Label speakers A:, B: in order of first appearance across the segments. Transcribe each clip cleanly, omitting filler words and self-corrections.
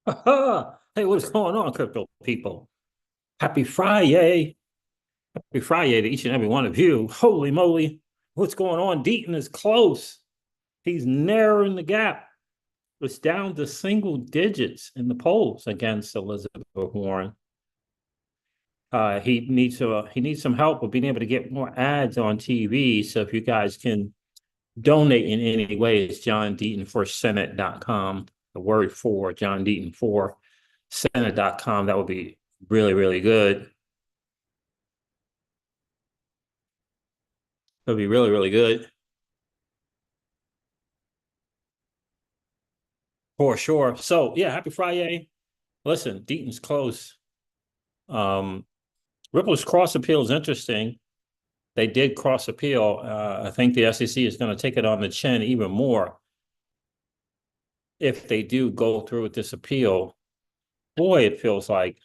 A: Hey, what's going on, crypto people? Happy Friday. Happy Friday to each and every one of you. Holy moly. What's going on? Deaton is close. He's narrowing the gap. It's down to single digits in the polls against Elizabeth Warren. He needs some help with being able to get more ads on TV. So if you guys can donate in any way, it's John Deaton for Senate.com. The word for John Deaton for Senate.com. That would be really, really good. That would be really, really good. For sure. So yeah, happy Friday. Listen, Deaton's close. Um, Ripple's cross appeal is interesting. They did cross appeal. I think the SEC is going to take it on the chin even more if they do go through with this appeal. Boy, it feels like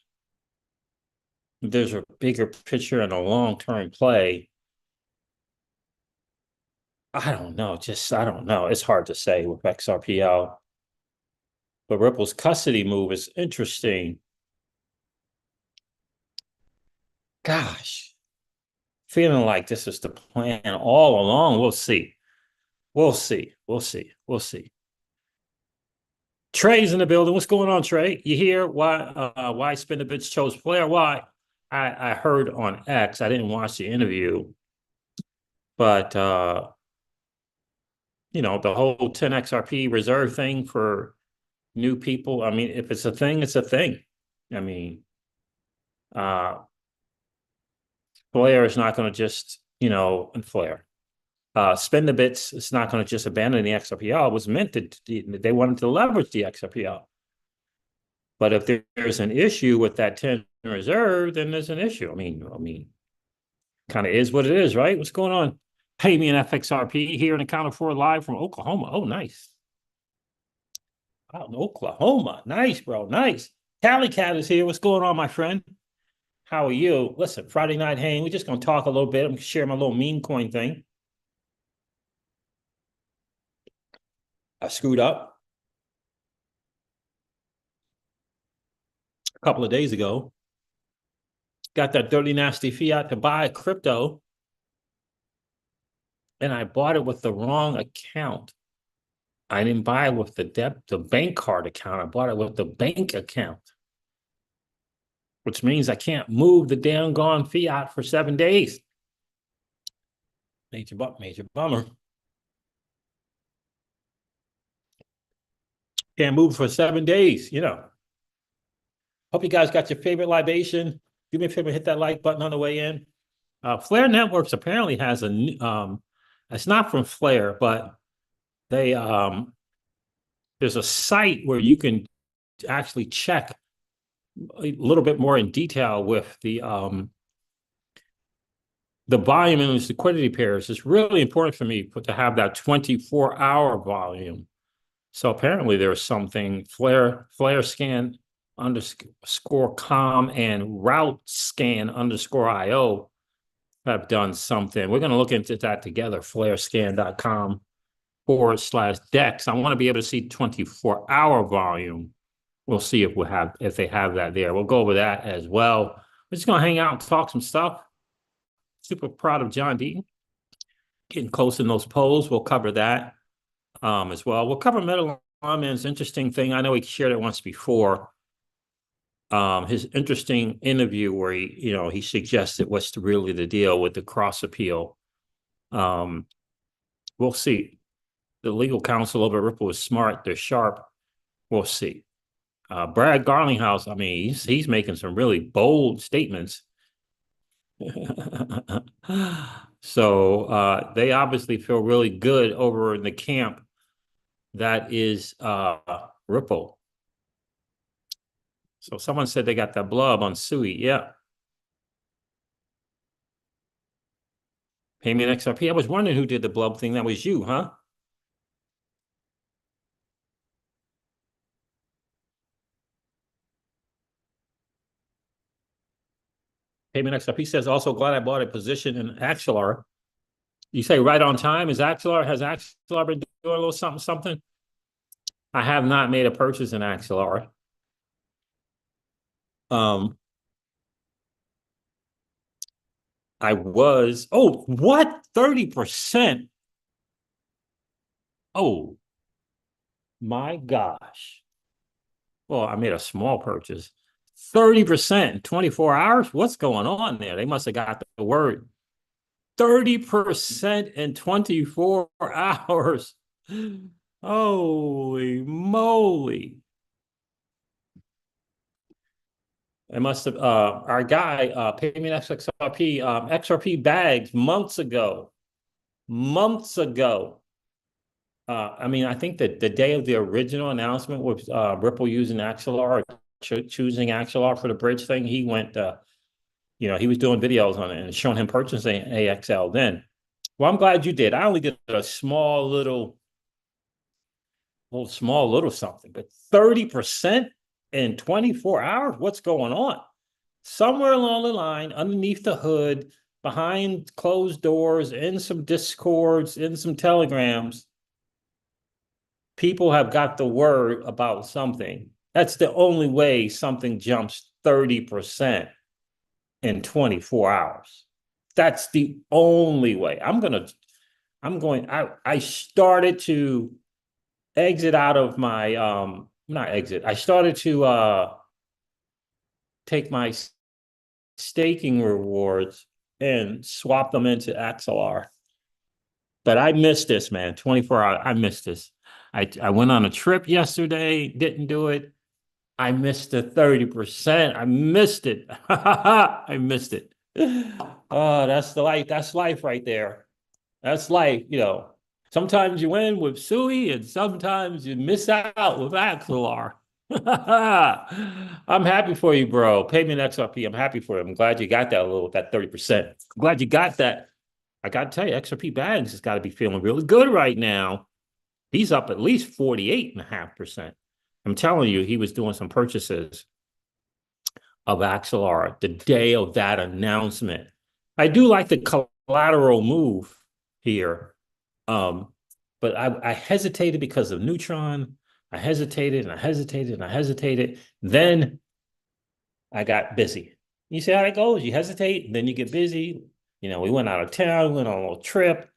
A: there's a bigger picture and a long-term play. I don't know. I don't know. It's hard to say with XRPL. But Ripple's custody move is interesting. Gosh, feeling like this is the plan all along. We'll see. We'll see. We'll see. We'll see. Trey's in the building. What's going on, Trey? You hear why Spin the Bits chose Flair? Why? I heard on X. I didn't watch the interview, but the whole 10XRP reserve thing for new people. I mean, if it's a thing, it's a thing. I mean, uh Flair is not going to just, and Flair. Spend the Bits, it's not going to just abandon the XRPL. It was meant to, they wanted to leverage the XRPL. But if there's an issue with that 10 reserve, then there's an issue. I mean, kind of is what it is, right? What's going on? Pay me an FXRP here in Accounted For live from Oklahoma. Oh, nice. Out in Oklahoma. Nice, bro. Nice. Cali Cat is here. What's going on, my friend? How are you? Listen, Friday night hang. We're just going to talk a little bit. I'm going to share my little Memecoin thing. I screwed up a couple of days ago. Got that dirty, nasty fiat to buy crypto. And I bought it with the wrong account. I didn't buy it with the bank card account. I bought it with the bank account, which means I can't move the damn gone fiat for 7 days. Major bummer. Can't move for 7 days, Hope you guys got your favorite libation. Do me a favor, hit that like button on the way in. Flare Networks apparently has it's not from Flare, but they there's a site where you can actually check a little bit more in detail with the volume and its liquidity pairs. It's really important for me to have that 24-hour volume. So apparently there's something Flare scan underscore com and route scan underscore IO have done something. We're going to look into that together. flarescan.com/DEX. I want to be able to see 24-hour volume. We'll see if they have that there. We'll go over that as well. We're just going to hang out and talk some stuff. Super proud of John Deaton. Getting close in those polls. We'll cover that as well. We'll cover Metalonman's interesting thing. I know he shared it once before. His interesting interview where he suggested what's really the deal with the cross appeal. We'll see. The legal counsel over at Ripple is smart. They're sharp. We'll see. Brad Garlinghouse, I mean, he's making some really bold statements. So they obviously feel really good over in the camp that is Ripple. So someone said they got that blub on Sui. Yeah. Pay me an XRP. I was wondering who did the blub thing. That was you, huh? Pay me an XRP says, also glad I bought a position in Axelar. You say right on time. Has Axelar been doing a little something? I have not made a purchase in Axelar. I was, oh, what? 30%? Oh my gosh. Well, I made a small purchase. 30% in 24 hours? What's going on there? They must have got the word. 30% in 24 hours. Holy moly. It must have our guy paid me an XRP XRP bags months ago. Months ago. I mean, I think that the day of the original announcement was Ripple using Axelar, choosing Axelar for the bridge thing. He went, he was doing videos on it and showing him purchasing AXL then. Well, I'm glad you did. I only did a small little something, but 30% in 24 hours? What's going on? Somewhere along the line, underneath the hood, behind closed doors, in some discords, in some telegrams, people have got the word about something. That's the only way something jumps 30% in 24 hours. That's the only way. I started to exit out of my not exit. I started to take my staking rewards and swap them into XLR. But I missed this, man. 24 hours. I missed this. I went on a trip yesterday, didn't do it. I missed the 30%. I missed it. I missed it. Oh, that's the life. That's life right there. That's life, Sometimes you win with Sui and sometimes you miss out with Axelar. I'm happy for you, bro. Pay me an XRP. I'm happy for you. I'm glad you got that 30%. I'm glad you got that. I got to tell you, XRP Bags has got to be feeling really good right now. He's up at least 48.5%. I'm telling you, he was doing some purchases of Axelar the day of that announcement. I do like the collateral move here. But I hesitated because of Neutron. I hesitated and I hesitated and I hesitated. Then I got busy. You see how that goes? You hesitate, then you get busy. We went out of town, went on a little trip,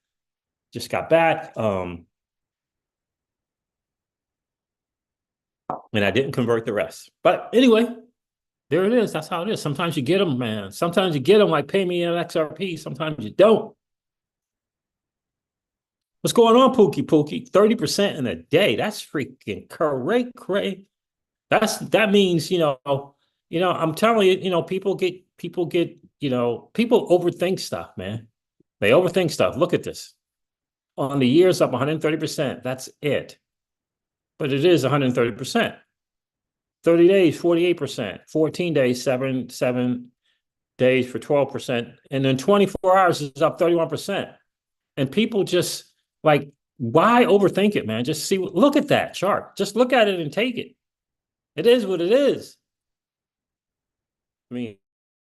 A: just got back. And I didn't convert the rest. But anyway, there it is. That's how it is. Sometimes you get them, man. Sometimes you get them like pay me an XRP. Sometimes you don't. What's going on, Pookie? 30% in a day. That's freaking cray. That means, I'm telling you, people overthink stuff, man. They overthink stuff. Look at this. On the years up 130%. That's it. But it is 130%. 30 days, 48%. 14 days, 7 days for 12%. And then 24 hours is up 31%. And people just like, why overthink it, man? Just look at that chart. Just look at it and take it. It is what it is. I mean,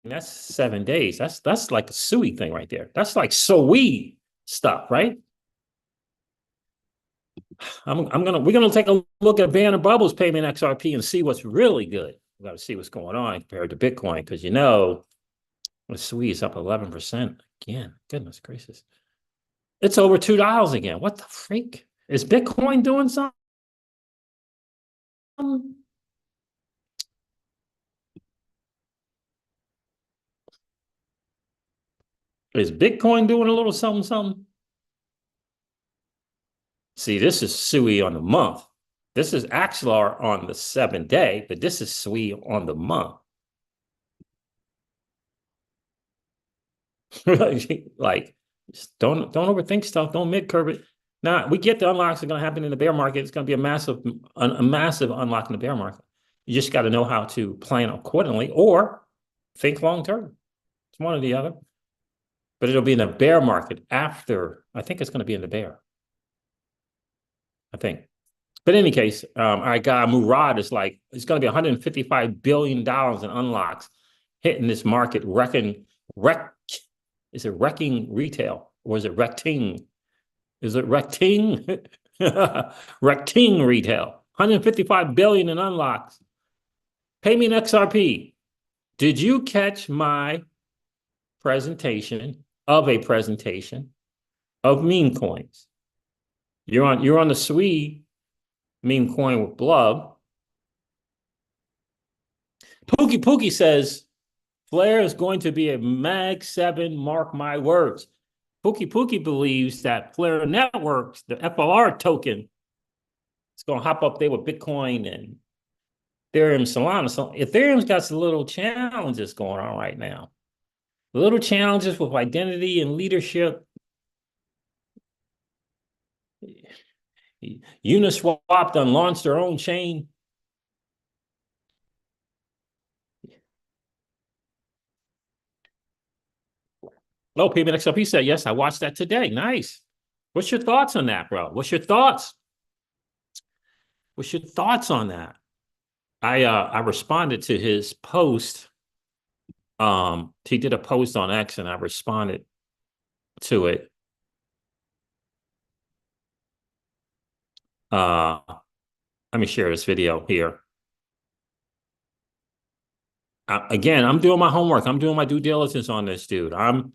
A: that's 7 days. That's like a Sui thing right there. That's like Sui stuff, right? We're gonna take a look at Banner Bubbles payment XRP and see what's really good. We got to see what's going on compared to Bitcoin because the Sui is up 11% again. Goodness gracious. It's over $2 again. What the freak? Is Bitcoin doing something? Is Bitcoin doing a little something? See, this is Sui on the month. This is Axelar on the 7 day, but this is Sui on the month. Like, just don't overthink stuff. Don't mid-curve it. Now, we get the unlocks are going to happen in the bear market. It's going to be a massive unlock in the bear market. You just got to know how to plan accordingly or think long-term. It's one or the other. But it'll be in the bear market after. I think it's going to be in the bear. I think. But in any case, our guy Murad is like, it's going to be $155 billion in unlocks hitting this market, is it wrecking retail or is it recting? Is it recting? Recting retail. 155 billion in unlocks. Pay me an XRP. Did you catch my presentation of a presentation of meme coins? You're on the Swede meme coin with Blub. Pookie says Flare is going to be a Mag 7, mark my words. Pookie believes that Flare Networks, the FLR token, is going to hop up there with Bitcoin and Ethereum, Solana. So Ethereum's got some little challenges going on right now. Little challenges with identity and leadership. Uniswap done launched their own chain. Oh, PMXLP said, yes, I watched that today. Nice. What's your thoughts on that, bro? What's your thoughts? What's your thoughts on that? I responded to his post. He did a post on X and I responded to it. Let me share this video here. Again, I'm doing my homework. I'm doing my due diligence on this dude. I'm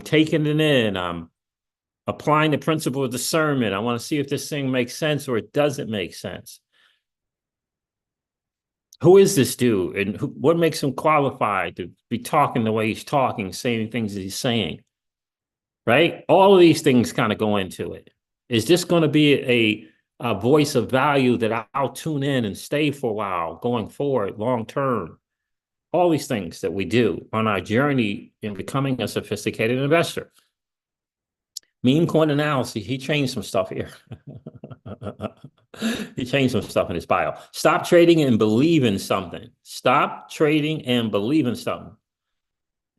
A: taking it in. I'm applying the principle of discernment. I want to see if this thing makes sense or it doesn't make sense. Who is this dude, and what makes him qualified to be talking the way he's talking, saying things that he's saying? Right? All of these things kind of go into it. Is this going to be a voice of value that I'll tune in and stay for a while going forward, long term? All these things that we do on our journey in becoming a sophisticated investor. Meme coin analysis, he changed some stuff here. He changed some stuff in his bio. Stop trading and believe in something. Stop trading and believe in something.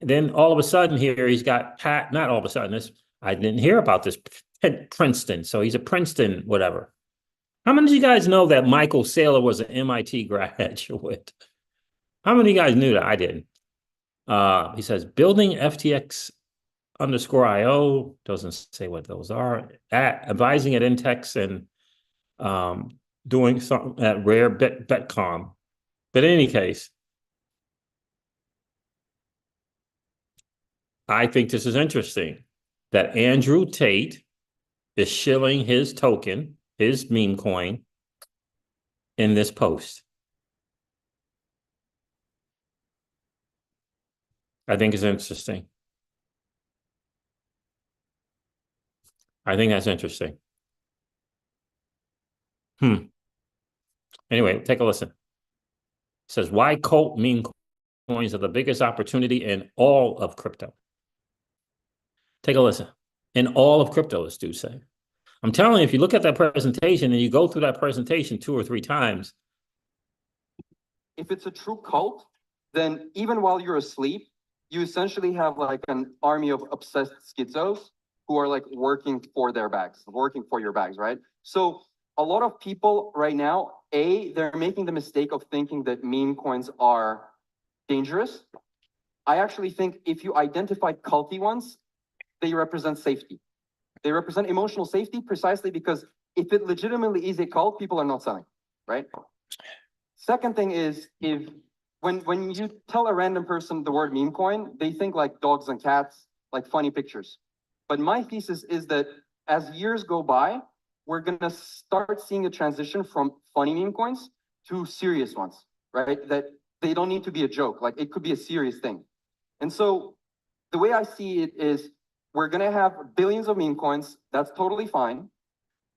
A: Then all of a sudden here, he's got not all of a sudden, I didn't hear about this, Princeton. So he's a Princeton, whatever. How many of you guys know that Michael Saylor was an MIT graduate? How many of you guys knew that? I didn't. He says, building FTX_IO, doesn't say what those are, advising at Intex and doing something at Rare Betcom. But in any case, I think this is interesting that Andrew Tate is shilling his token, his meme coin, in this post. I think it's interesting. I think that's interesting. Anyway, take a listen. It says, why cult meme coins are the biggest opportunity in all of crypto. Take a listen. In all of crypto, this dude say. I'm telling you, if you look at that presentation and you go through that presentation 2 or 3 times.
B: If it's a true cult, then even while you're asleep, you essentially have like an army of obsessed schizos who are like working for their bags, working for your bags, right? So a lot of people right now, they're making the mistake of thinking that meme coins are dangerous. I actually think if you identify culty ones, they represent safety. They represent emotional safety precisely because if it legitimately is a cult, people are not selling, right? Second thing is, when you tell a random person the word meme coin, they think like dogs and cats, like funny pictures. But my thesis is that as years go by, we're gonna start seeing a transition from funny meme coins to serious ones, right? That they don't need to be a joke, like it could be a serious thing. And so the way I see it is we're gonna have billions of meme coins, that's totally fine.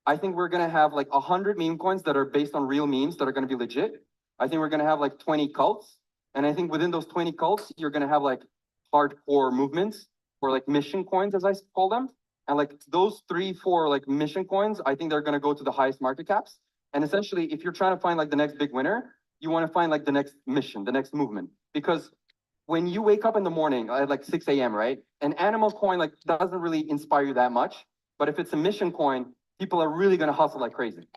B: I think we're gonna have like 100 meme coins that are based on real memes that are gonna be legit. I think we're gonna have like 20 cults. And I think within those 20 cults, you're gonna have like hardcore movements or like mission coins, as I call them. And like those 3-4 like mission coins, I think they're gonna go to the highest market caps. And essentially, if you're trying to find like the next big winner, you wanna find like the next mission, the next movement. Because when you wake up in the morning at like 6 a.m., right? An animal coin like doesn't really inspire you that much. But if it's a mission coin, people are really gonna hustle like crazy.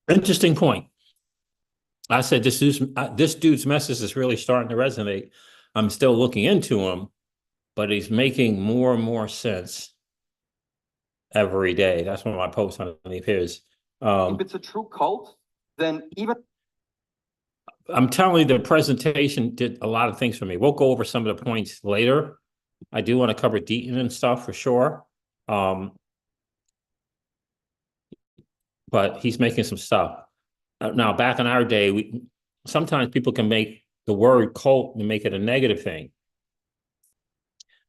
A: Interesting point. I said this dude's message is really starting to resonate. I'm still looking into him, but he's making more and more sense every day. That's one of my posts underneath his.
B: If it's a true cult, then even
A: I'm telling you, the presentation did a lot of things for me. We'll go over some of the points later. I do want to cover Deaton and stuff for sure. But he's making some stuff. Now, back in our day, sometimes people can make the word cult and make it a negative thing.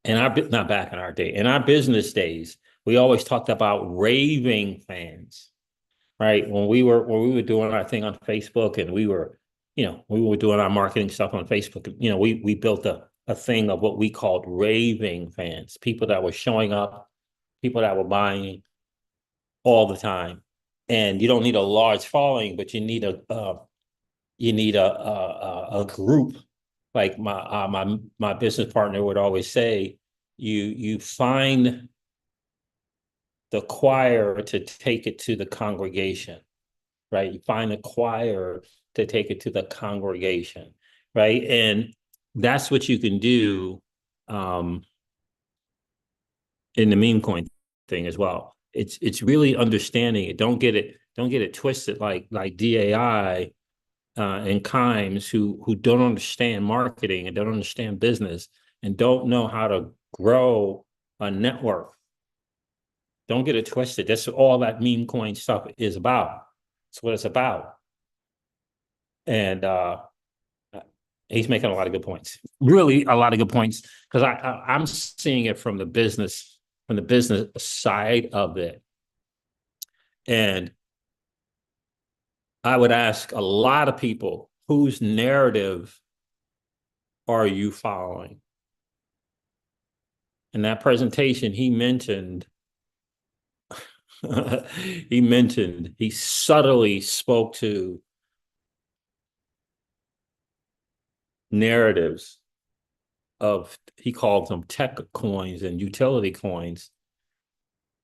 A: And not back in our day, in our business days, we always talked about raving fans, right? When we were doing our thing on Facebook, and we were doing our marketing stuff on Facebook. We built a thing of what we called raving fans, people that were showing up, people that were buying all the time. And you don't need a large following, but you need a group. Like my business partner would always say, you find the choir to take it to the congregation, right? You find the choir to take it to the congregation, right? And that's what you can do in the Memecoin thing as well. It's really understanding it. Don't get it twisted like DAI and Kimes who don't understand marketing and don't understand business and don't know how to grow a network. Don't get it twisted. That's all that Memecoin stuff is about. That's what it's about. And he's making a lot of good points. Really, a lot of good points, because I'm seeing it from the business side of it. And I would ask a lot of people, whose narrative are you following? In that presentation, he subtly spoke to narratives of, he called them tech coins and utility coins,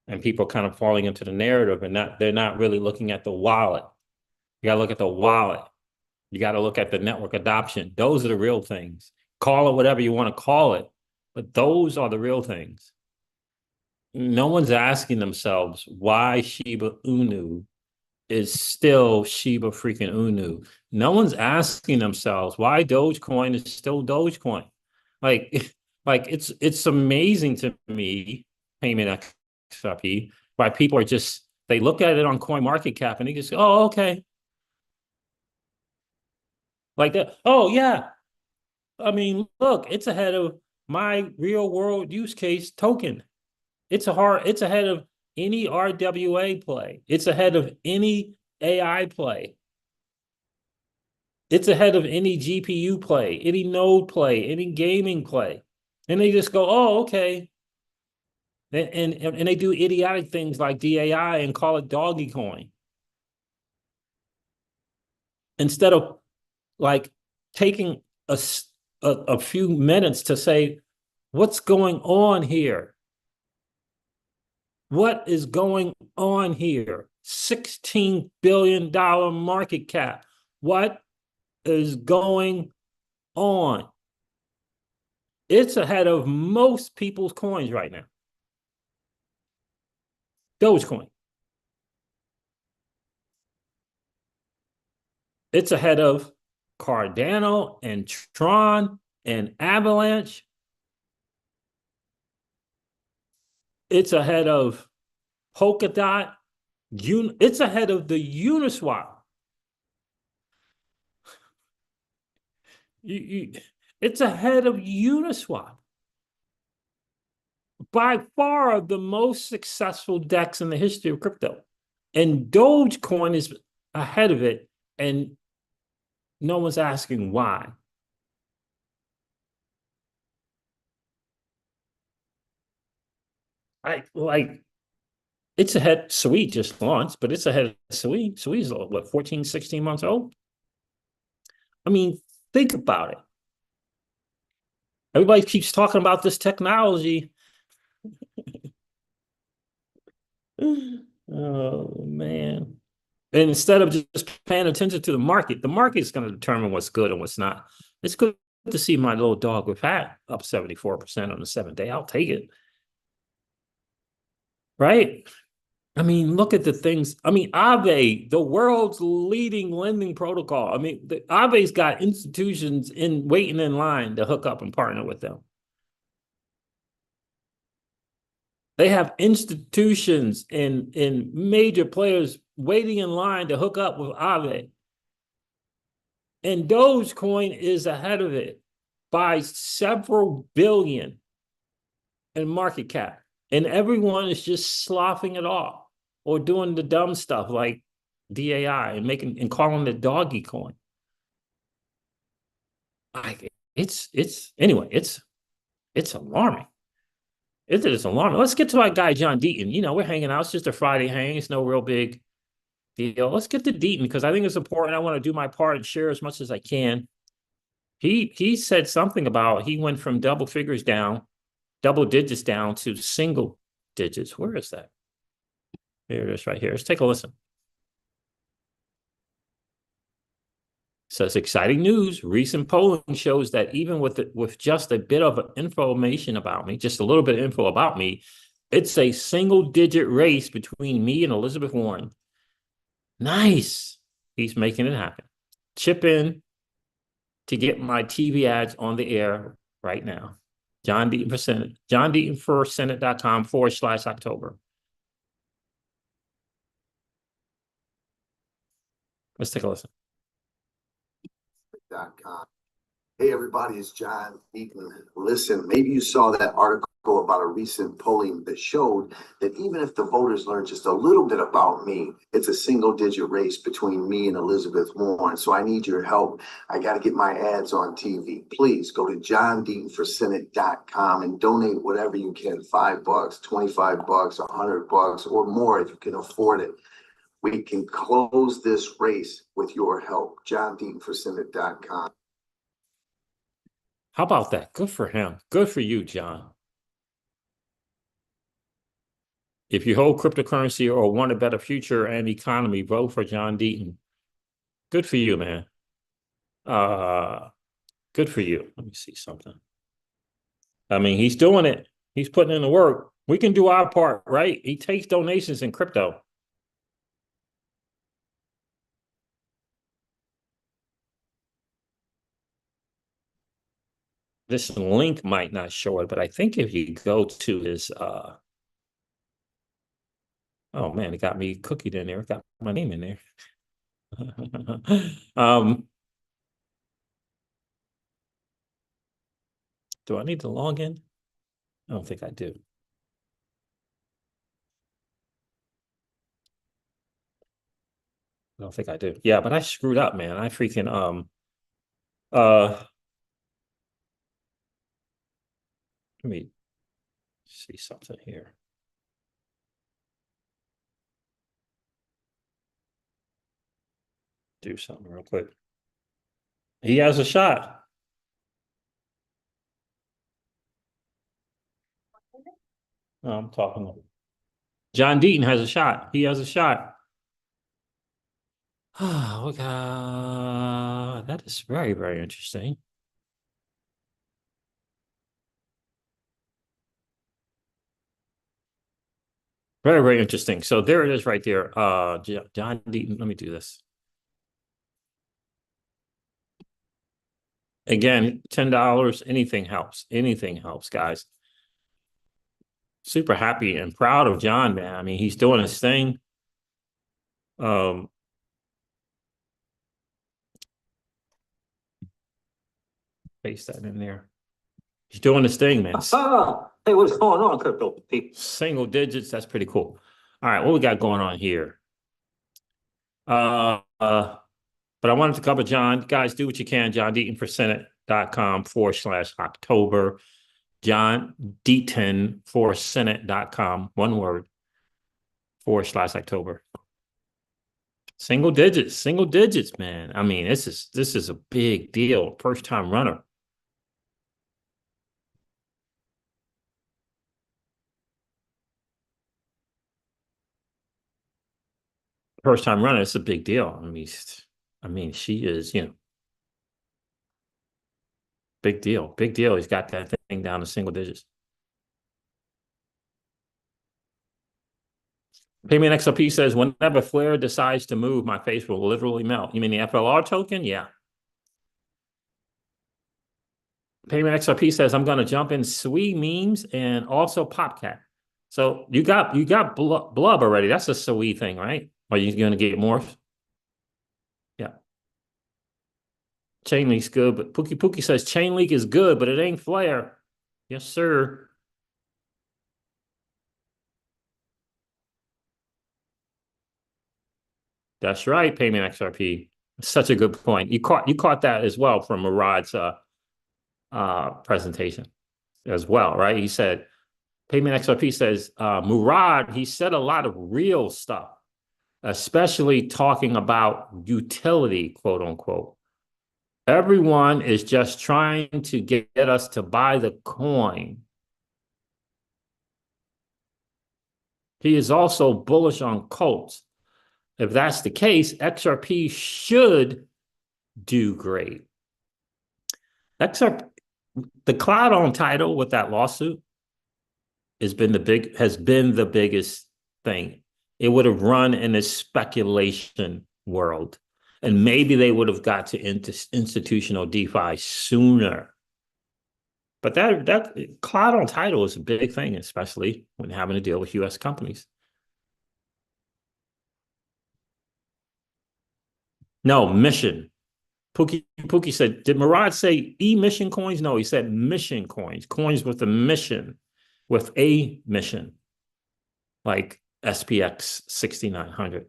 A: and people kind of falling into the narrative, and they're not really looking at the wallet. You got to look at the wallet. You got to look at the network adoption. Those are the real things. Call it whatever you want to call it, but those are the real things. No one's asking themselves why Shiba Inu is still Shiba freaking Inu. No one's asking themselves why Dogecoin is still Dogecoin. Like it's amazing to me, payment XRP, why people are just, they look at it on CoinMarketCap and they just go, oh, okay. Like that. Oh, yeah. I mean, look, it's ahead of my real world use case token. It's ahead of any RWA play. It's ahead of any AI play. It's ahead of any GPU play, any node play, any gaming play. And they just go, oh, okay. And they do idiotic things like DAI and call it doggy coin. Instead of like taking a few minutes to say, what's going on here? What is going on here? $16 billion market cap. What is going on? It's ahead of most people's coins right now. Dogecoin. It's ahead of Cardano and Tron and Avalanche. It's ahead of Polkadot. It's ahead of the Uniswap. It's ahead of Uniswap. By far the most successful DEX in the history of crypto. And Dogecoin is ahead of it, and no one's asking why. It's ahead. Sweet just launched, but it's ahead of Sweet. Sweet's what, 14, 16 months old? I mean, think about it. Everybody keeps talking about this technology. Oh, man. And instead of just paying attention to the market is going to determine what's good and what's not. It's good to see my little dog with hat up 74% on the 7th day. I'll take it. Right? I mean, look at the things. I mean, Aave, the world's leading lending protocol. I mean, Aave's got institutions in waiting in line to hook up and partner with them. They have institutions and major players waiting in line to hook up with Aave. And Dogecoin is ahead of it by several billion in market cap. And everyone is just sloughing it off or doing the dumb stuff like DAI and making and calling it doggy coin. It's alarming. It is alarming. Let's get to our guy John Deaton. You know, we're hanging out. It's just a Friday hang. It's no real big deal. Let's get to Deaton because I think it's important. I want to do my part and share as much as I can. He said something about he went from double figures down, double digits down to single digits. Where is that? Here it is right here. Let's take a listen. Says exciting news. Recent polling shows that even with just a bit of information about me, just a little bit of info about me, it's a single-digit race between me and Elizabeth Warren. Nice. He's making it happen. Chip in to get my TV ads on the air right now. John Deaton for Senate. John Deaton for Senate.com/October. Let's take a listen.
C: Hey everybody, it's John Deaton. Listen, maybe you saw that article about a recent polling that showed that even if the voters learn just a little bit about me, it's a single-digit race between me and Elizabeth Warren. So I need your help. I got to get my ads on TV. Please go to johndeatonforsenate.com and donate whatever you can, $5, $25, $100, or more if you can afford it. We can close this race with your help. johndeatonforsenate.com.
A: How about that? Good for him. Good for you, John. If you hold cryptocurrency or want a better future and economy, vote for John Deaton. Good for you, man. Good for you. Let me see something. I mean, he's doing it. He's putting in the work. We can do our part, right? He takes donations in crypto. This link might not show it, but I think if you go to his oh man, it got me cookied in there. It got my name in there. Do I need to log in? I don't think I do. I don't think I do. Yeah, but I screwed up, man. I freaking let me see something here. Do something real quick. He has a shot. No, I'm talking. John Deaton has a shot. He has a shot. Oh, okay. That is very, very interesting. Very, very interesting. So there it is right there. John Deaton, let me do this. Again, $10, anything helps. Anything helps, guys. Super happy and proud of John, man. I mean, he's doing his thing. Paste that in there. He's doing his thing, man.
D: Hey, what's going on, crypto people?
A: Single digits, that's pretty cool. All right, what we got going on here? But I wanted to cover John. Guys, do what you can. John Deaton for Senate.com/October. John Deaton for Senate.com, one word, /October. Single digits, man. I mean, this is a big deal. First time runner. First time runner, it's a big deal. I mean, she is, big deal. Big deal. He's got that thing down to single digits. Payment XRP says, whenever Flare decides to move, my face will literally melt. You mean the FLR token? Yeah. Payment XRP says, I'm going to jump in Sui memes and also Popcat. So you got Blub already. That's a Sui thing, right? Are you going to get more? Yeah. Chainlink's good, but Pookie says Chainlink is good, but it ain't Flare. Yes, sir. That's right, Payment XRP. Such a good point. You caught that as well from Murad's presentation as well, right? He said, Payment XRP says, Murad, he said a lot of real stuff, especially talking about utility, quote unquote. Everyone is just trying to get us to buy the coin. He is also bullish on cults. If that's the case, XRP should do great. XRP, the cloud on title with that lawsuit has been the biggest thing. It would have run in a speculation world, and maybe they would have got to institutional DeFi sooner. But that cloud on title is a big thing, especially when having to deal with US companies. No, mission. Pookie said, did Murad say mission coins? No, he said mission coins, coins with a mission, like SPX 6900.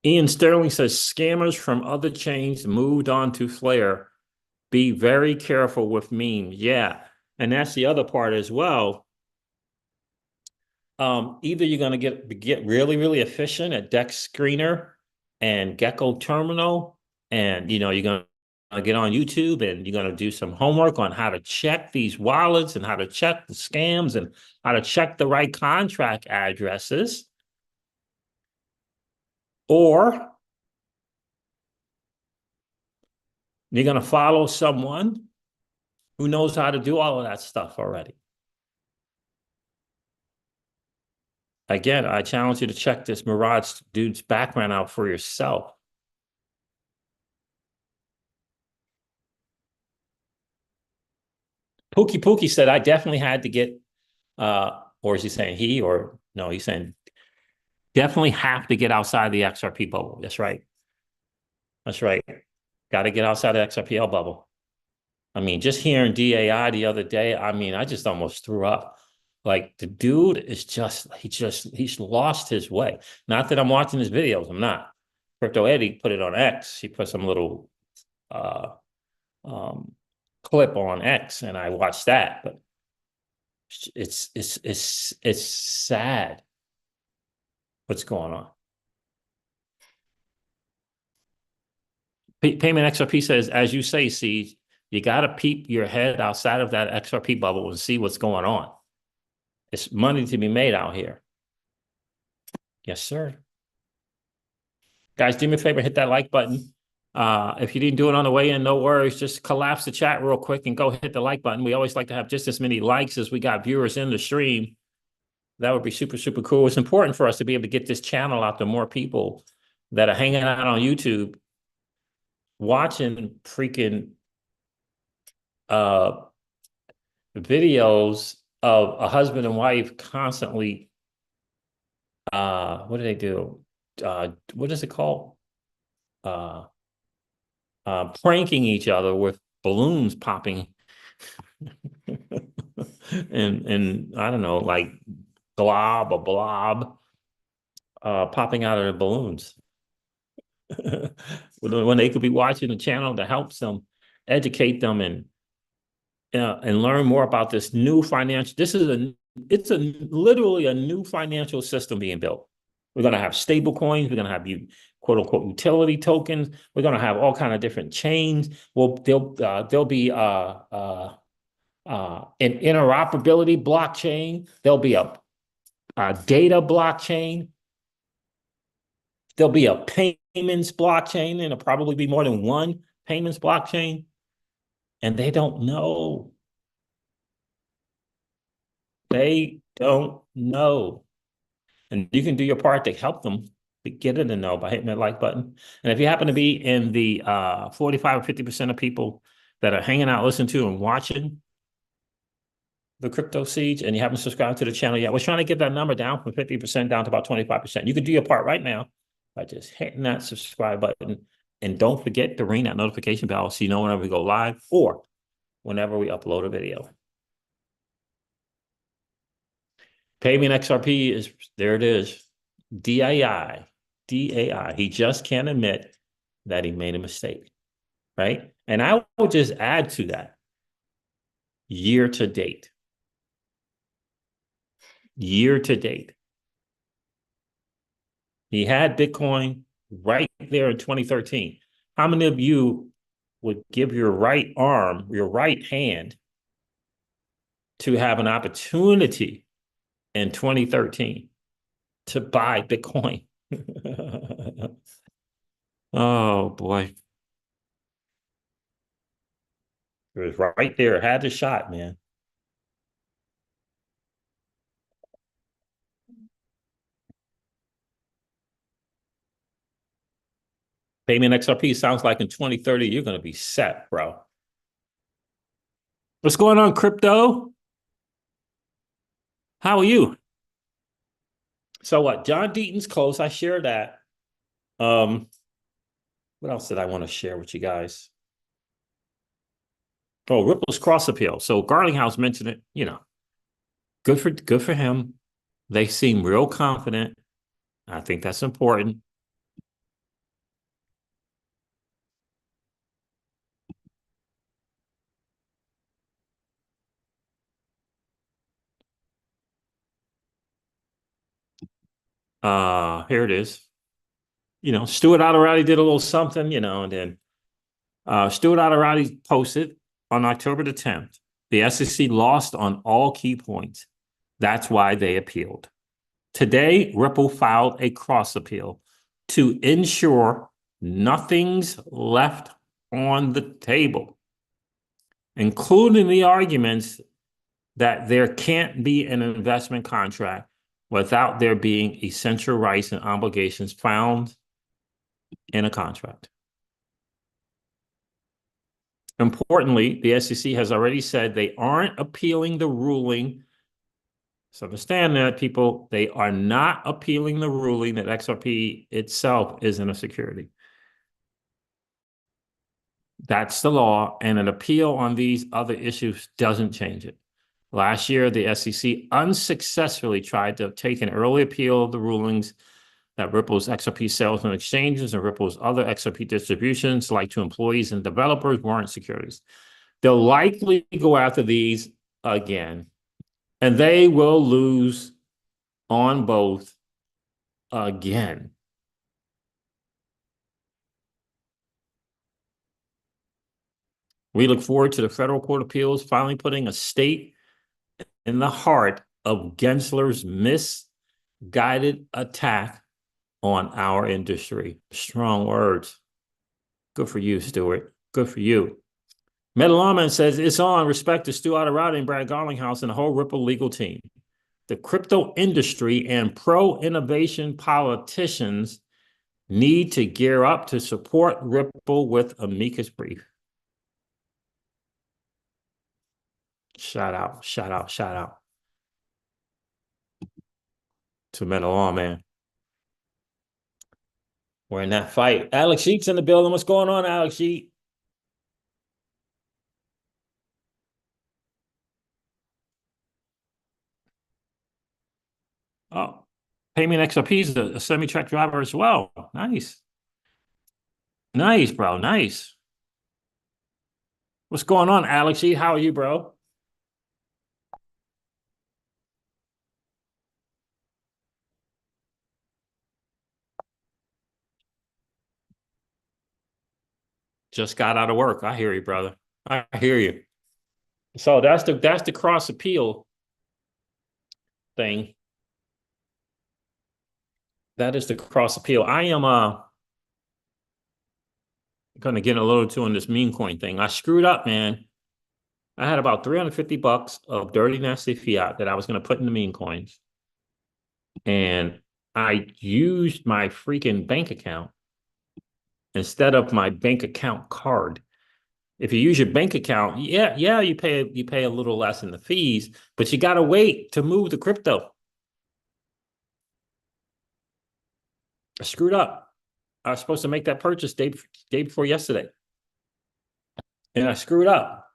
A: Ian Sterling says scammers from other chains moved on to Flare. Be very careful with memes. Yeah. And that's the other part as well. Either you're going to get really, really efficient at Dex Screener and Gecko Terminal, and you're going to get on YouTube and you're going to do some homework on how to check these wallets and how to check the scams and how to check the right contract addresses. Or you're going to follow someone who knows how to do all of that stuff already. Again, I challenge you to check this Murad dude's background out for yourself. Pookie said, I definitely had to get, or is he saying he, or no, he's saying definitely have to get outside the XRP bubble. That's right. That's right. Got to get outside the XRPL bubble. I mean, just hearing DAI the other day, I mean, I just almost threw up. Like the dude is he's lost his way. Not that I'm watching his videos, I'm not. Crypto Eddie put it on X. He put some little clip on X, and I watched that. But it's sad what's going on. Payment XRP says, as you say, Siege, you got to peep your head outside of that XRP bubble and see what's going on. It's money to be made out here. Yes, sir. Guys, do me a favor, hit that like button. If you didn't do it on the way in, no worries. Just collapse the chat real quick and go hit the like button. We always like to have just as many likes as we got viewers in the stream. That would be super, super cool. It's important for us to be able to get this channel out to more people that are hanging out on YouTube, watching freaking videos of a husband and wife constantly, what do they do? What is it called? Pranking each other with balloons popping and I don't know, like blob popping out of the balloons when they could be watching a channel that helps them, educate them, and learn more about this new financial. It's literally a new financial system being built. We're going to have stable coins. We're going to have quote unquote utility tokens. We're going to have all kind of different chains. Well, there'll be an interoperability blockchain. There'll be a data blockchain. There'll be a payment payments blockchain, and it'll probably be more than one payments blockchain, and they don't know. They don't know. And you can do your part to help them to get it to know by hitting that like button. And if you happen to be in the 45 or 50% of people that are hanging out, listening to and watching the Crypto Siege, and you haven't subscribed to the channel yet, we're trying to get that number down from 50% down to about 25%. You can do your part right now by just hitting that subscribe button. And don't forget to ring that notification bell so you know whenever we go live or whenever we upload a video. Payment XRP is, there it is. DAI. He just can't admit that he made a mistake, right? And I will just add to that year to date. Year to date. He had Bitcoin right there in 2013. How many of you would give your right arm, your right hand, to have an opportunity in 2013 to buy Bitcoin? Oh boy. It was right there. Had the shot, man. Payment XRP sounds like in 2030, you're going to be set, bro. What's going on, crypto? How are you? So what? John Deaton's close. I shared that. What else did I want to share with you guys? Oh, Ripple's cross appeal. So Garlinghouse mentioned it. You know, good for him. They seem real confident. I think that's important. Here it is. You know, Stuart Alderati did a little something, you know, and then Stuart Alderati posted on October the 10th, the SEC lost on all key points. That's why they appealed. Today, Ripple filed a cross appeal to ensure nothing's left on the table, including the arguments that there can't be an investment contract without there being essential rights and obligations found in a contract. Importantly, the SEC has already said they aren't appealing the ruling. So understand that, people, they are not appealing the ruling that XRP itself isn't a security. That's the law, and an appeal on these other issues doesn't change it. Last year, the SEC unsuccessfully tried to take an early appeal of the rulings that Ripple's XRP sales and exchanges and Ripple's other XRP distributions, like to employees and developers, weren't securities. They'll likely go after these again, and they will lose on both again. We look forward to the Federal Court of Appeals finally putting a stake in the heart of Gensler's misguided attack on our industry. Strong words. Good for you, Stuart. Good for you. Metalawman says, it's on. Respect to Stu Alderati and Brad Garlinghouse and the whole Ripple legal team. The crypto industry and pro-innovation politicians need to gear up to support Ripple with amicus brief. Shout out, shout out, shout out to Metalawman. We're in that fight. Alex Sheet's in the building. What's going on, Alex Sheet? Oh, Payment XRP is a semi-truck driver as well. Nice. Nice, bro. Nice. What's going on, Alex Sheet? How are you, bro? Just got out of work. I hear you, brother. I hear you. So that's the cross appeal thing. That is the cross appeal. I am gonna get a little too in this meme coin thing. I screwed up, man. I had about $350 of dirty, nasty fiat that I was gonna put in the meme coins. And I used my freaking bank account instead of my bank account card. If you use your bank account, yeah, you pay a little less in the fees, but you gotta wait to move the crypto. I screwed up. I was supposed to make that purchase day before yesterday, and I screwed up.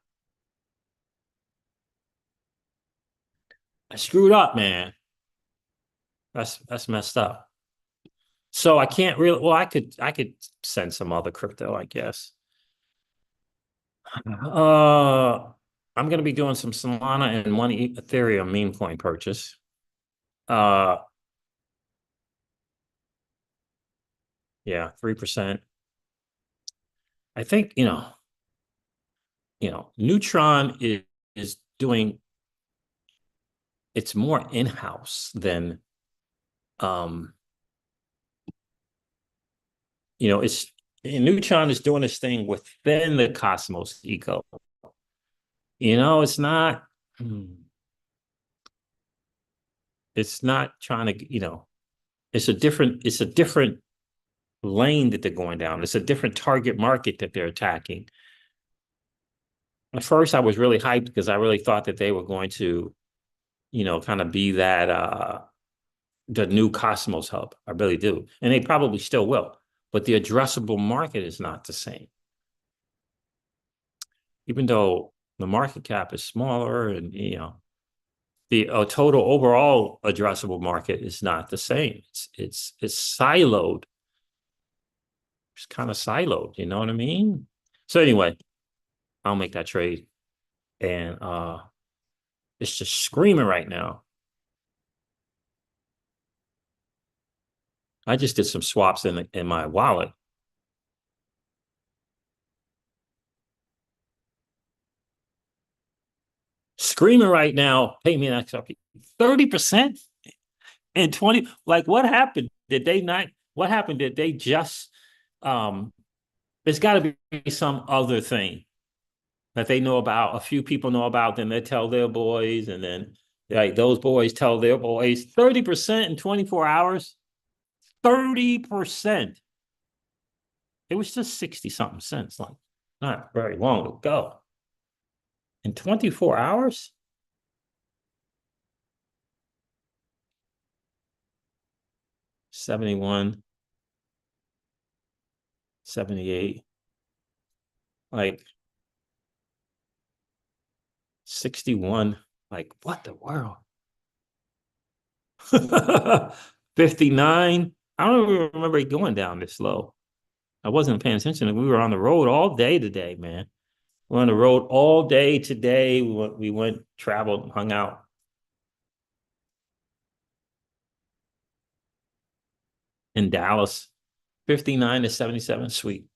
A: I screwed up, man. That's messed up. So I can't really. Well, I could send some other crypto, I guess. I'm gonna be doing some Solana and one Ethereum meme coin purchase. Yeah, 3%. I think Neutron is doing. It's more in-house than it's Neutron is doing this thing within the Cosmos eco. It's not. It's not trying to. It's a different lane that they're going down. It's a different target market that they're attacking. At first, I was really hyped because I really thought that they were going to, kind of be that the new Cosmos hub. I really do, and they probably still will. But the addressable market is not the same. Even though the market cap is smaller, and the total overall addressable market is not the same. It's siloed. It's kind of siloed. You know what I mean? So anyway, I'll make that trade, and it's just screaming right now. I just did some swaps in my wallet. Screaming right now, pay me an XRP. 30% and 20. Like, what happened? Did they not? What happened? Did they just there's gotta be some other thing that they know about, a few people know about, then they tell their boys, and then like those boys tell their boys. 30% in 24 hours. 30%. It was just 60 something cents, like not very long ago. In 24 hours? $71, $78, like 61. Like, what the world? 59. I don't even remember it going down this low. I wasn't paying attention. We were on the road all day today, man. We're on the road all day today. We went, traveled, hung out. In Dallas. 59 to 77. Sweet.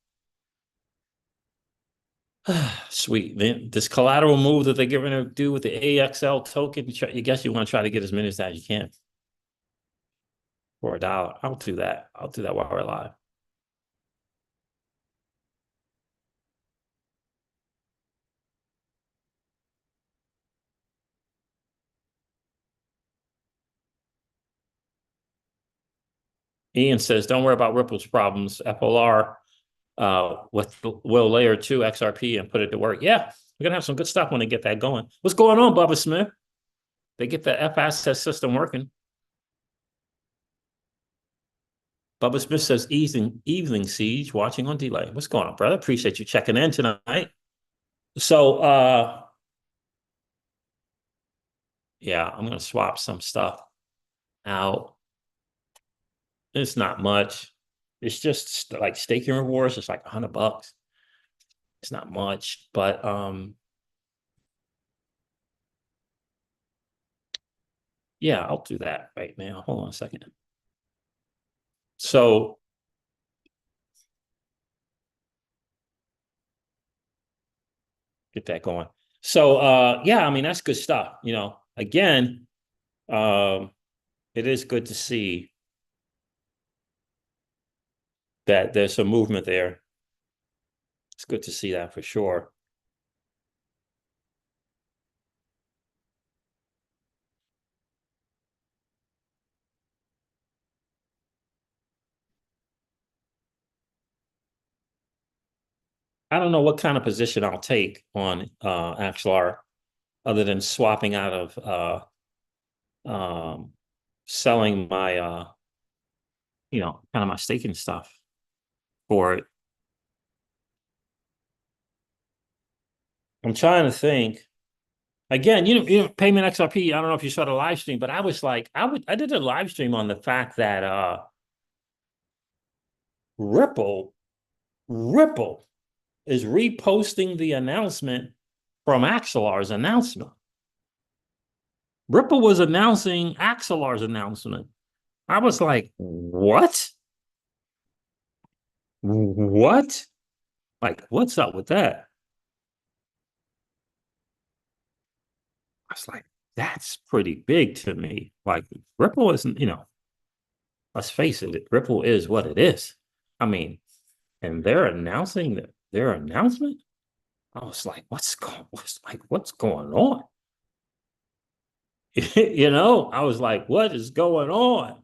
A: Sweet. Then this collateral move that they're going to do with the AXL token, you guess you want to try to get as many as that you can for $1. I'll do that. I'll do that while we're live. Ian says, don't worry about Ripple's problems. FLR will layer 2 XRP and put it to work. Yeah, we're going to have some good stuff when they get that going. What's going on, Bubba Smith? They get the FSS system working. Bubba Smith says, evening siege, watching on delay. What's going on, brother? Appreciate you checking in tonight. So, yeah, I'm going to swap some stuff out. It's not much. It's just like staking rewards. It's like $100. It's not much, but yeah, I'll do that right now. Hold on a second. So get that going. So yeah, I mean, that's good stuff. Again, it is good to see that there's some movement there. It's good to see that for sure. I don't know what kind of position I'll take on Axlar other than swapping out of selling my kind of my staking stuff for it. I'm trying to think. Again, Payment XRP, I don't know if you saw the live stream, but I was like, I did a live stream on the fact that Ripple is reposting the announcement from Axelar's announcement. Ripple was announcing Axelar's announcement. I was like, what? What? Like, what's up with that? I was like, that's pretty big to me. Like, Ripple isn't, let's face it, Ripple is what it is. I mean, and they're announcing their announcement. I was like, what's going on? I was like, what is going on?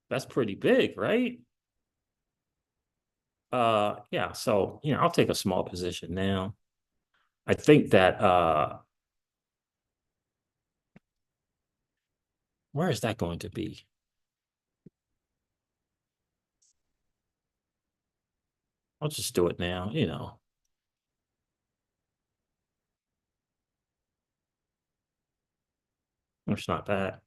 A: That's pretty big, right? Yeah, so I'll take a small position now. I think that where is that going to be? I'll just do it now, It's not bad.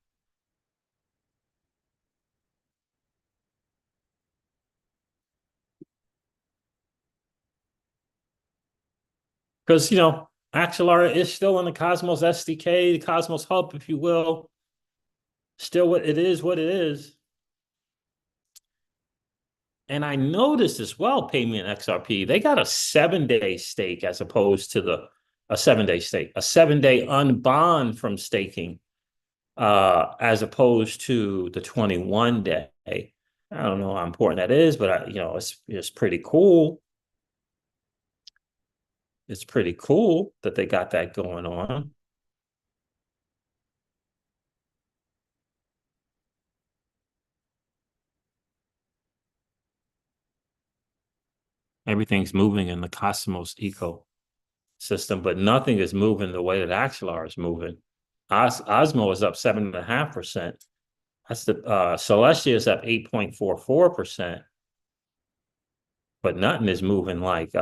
A: Because, Axelar is still in the Cosmos SDK, the Cosmos Hub, if you will. Still what it is. And I noticed as well, Payment XRP, they got a 7-day stake as opposed to a 7-day stake, a 7-day unbond from staking, as opposed to the 21-day. I don't know how important that is, but it's pretty cool. It's pretty cool that they got that going on. Everything's moving in the Cosmos ecosystem, but nothing is moving the way that Axelar is moving. Osmo is up 7.5%. That's the Celestia is up 8.44%. But nothing is moving like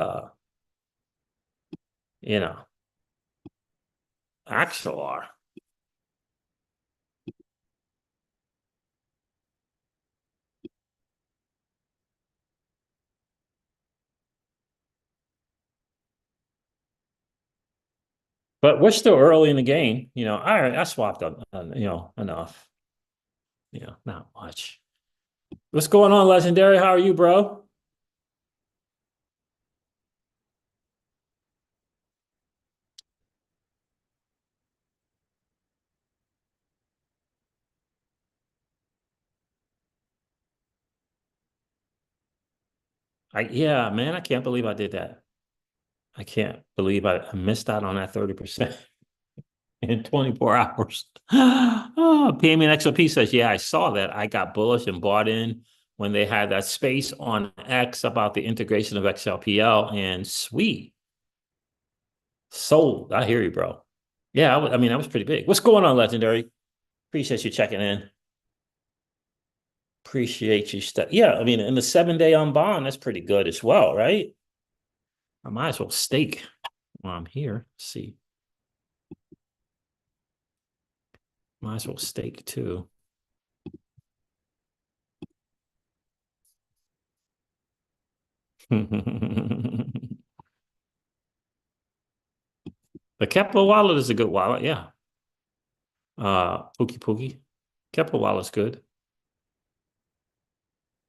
A: Axelar. But we're still early in the game. I swapped up, enough. Not much. What's going on, Legendary? How are you, bro? Yeah, man, I can't believe I did that. I can't believe I missed out on that 30% in 24 hours. Oh, Payment XOP says, yeah, I saw that. I got bullish and bought in when they had that space on X about the integration of XLPL, and sweet. Sold. I hear you, bro. Yeah, I mean, that was pretty big. What's going on, Legendary? Appreciate you checking in. Appreciate you. Yeah, I mean, in the 7-day on bond, that's pretty good as well, right? I might as well stake while I'm here. Let's see. Might as well stake too. The Kepler wallet is a good wallet, yeah. Pookie. Kepler wallet's good.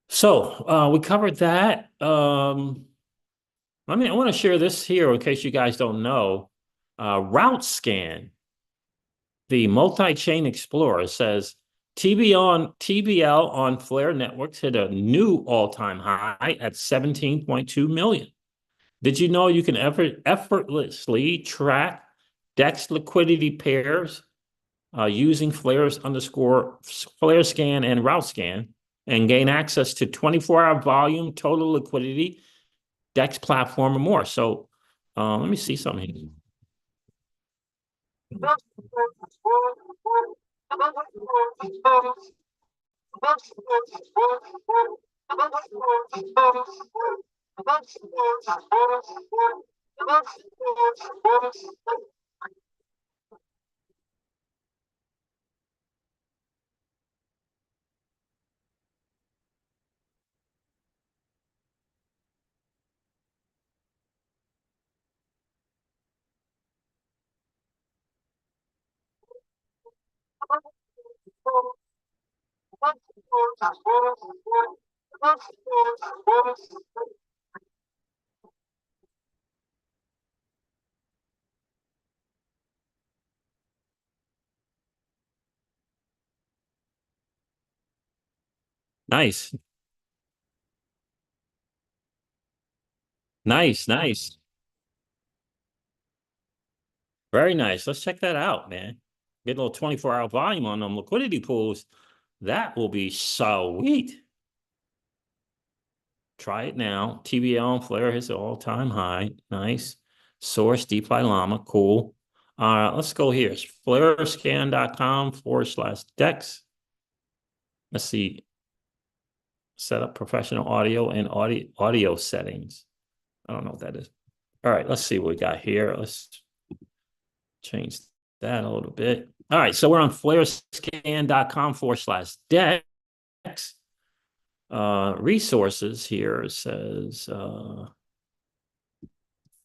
A: So we covered that. I want to share this here in case you guys don't know. Route Scan, the multi-chain explorer, says TBL on Flare Networks hit a new all-time high at 17.2 million. Did you know you can effortlessly track DEX liquidity pairs using Flare scan and route scan and gain access to 24-hour volume, total liquidity, DEX platform, and more? So let me see something here. Nice. Nice. Very nice. Let's check that out, man. Get a little 24-hour volume on them liquidity pools. That will be sweet. Try it now. TBL and Flare hits an all-time high. Nice. Source, DeFi Llama. Cool. Let's go here. It's flarescan.com/DEX. Let's see. Set up professional audio and audio settings. I don't know what that is. All right, let's see what we got here. Let's change that a little bit. All right, so we're on flarescan.com/DEX. Resources here, it says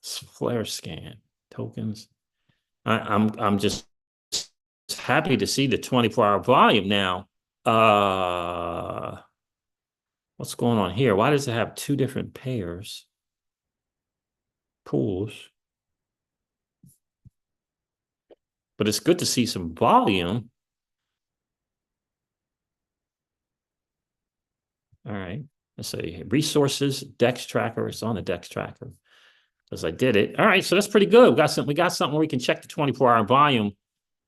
A: Flare scan tokens. I'm just happy to see the 24-hour volume now. What's going on here? Why does it have two different pairs? Pools. But it's good to see some volume. All right. Let's say resources, DEX tracker. It's on the DEX tracker because I did it. All right. So that's pretty good. We got something where we can check the 24-hour volume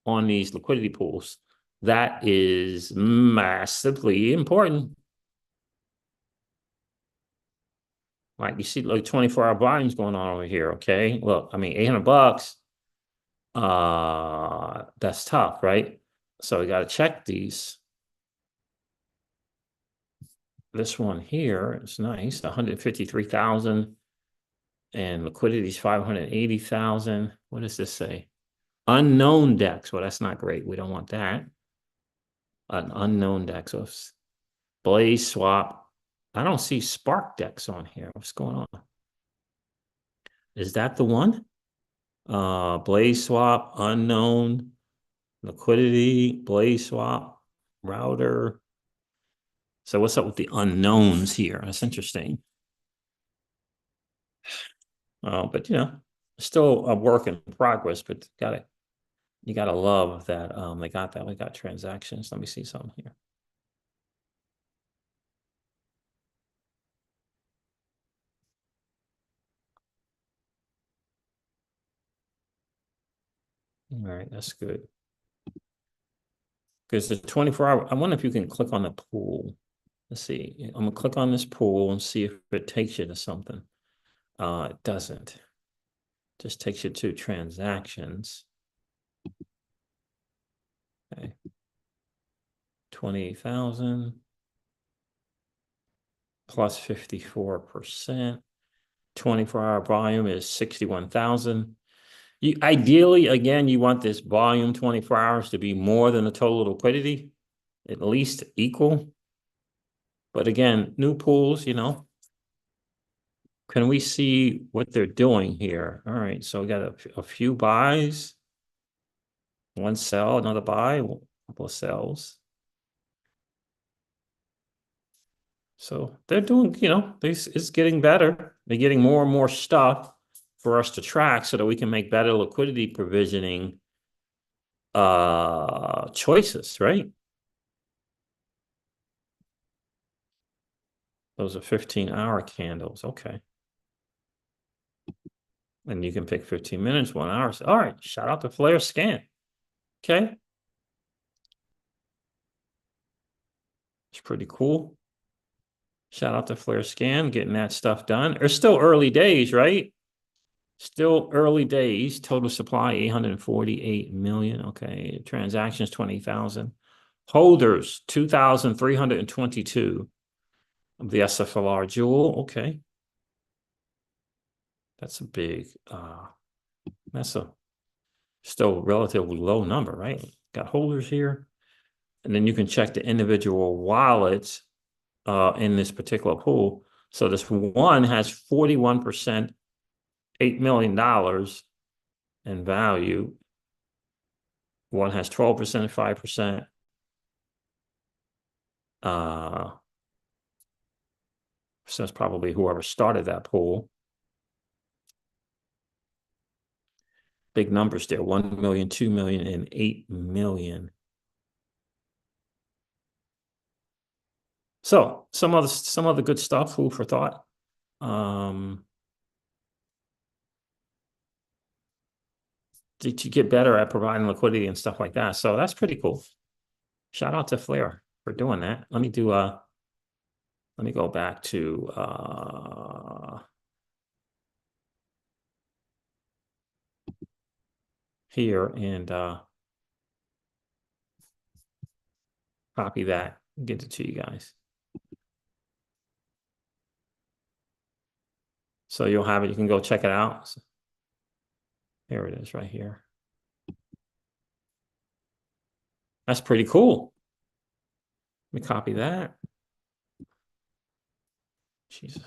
A: on these liquidity pools. That is massively important. Right, you see like 24-hour volumes going on over here, okay? Look, I mean, $800, that's tough, right? So we got to check these. This one here is nice, 153,000, and liquidity is 580,000. What does this say? Unknown DEX. Well, that's not great. We don't want that. An unknown DEX. Blaze swap. I don't see Spark DEX on here. What's going on? Is that the one? Blaze swap, unknown, liquidity, blaze swap, router. So what's up with the unknowns here? That's interesting. But you know, still a work in progress, but you gotta love that they got that. We got transactions. Let me see something here. All right, that's good. Because the 24-hour, I wonder if you can click on the pool. Let's see. I'm gonna click on this pool and see if it takes you to something. It doesn't. Just takes you to transactions. Okay. 28,000 plus 54%. 24-hour volume is 61,000. You ideally, again, you want this volume 24 hours to be more than the total liquidity, at least equal. But again, new pools, you know, can we see what they're doing here? All right, so we got a few buys, one sell, another buy, a couple of sells. So they're doing, you know, it's getting better. They're getting more and more stuff for us to track so that we can make better liquidity provisioning choices, right? Those are 15-hour candles. Okay. And you can pick 15 minutes, 1 hour. All right. Shout out to Flare Scan. Okay. It's pretty cool. Shout out to Flare Scan getting that stuff done. It's still early days, right? Still early days. Total supply 848 million. Okay. Transactions 20,000. Holders 2,322 of the SFLR Jewel. Okay. That's a big that's a still relatively low number, right? Got holders here. And then you can check the individual wallets in this particular pool. So this one has 41%, $8 million in value. One has 12%, 5%. So that's probably whoever started that pool. Big numbers there, 1 million, 2 million, and 8 million. So some other good stuff, food for thought. To get better at providing liquidity and stuff like that. So that's pretty cool. Shout out to Flare for doing that. Let me go back to here and copy that and get it to you guys. So you'll have it, you can go check it out. So here it is right here. That's pretty cool. Let me copy that. Jesus.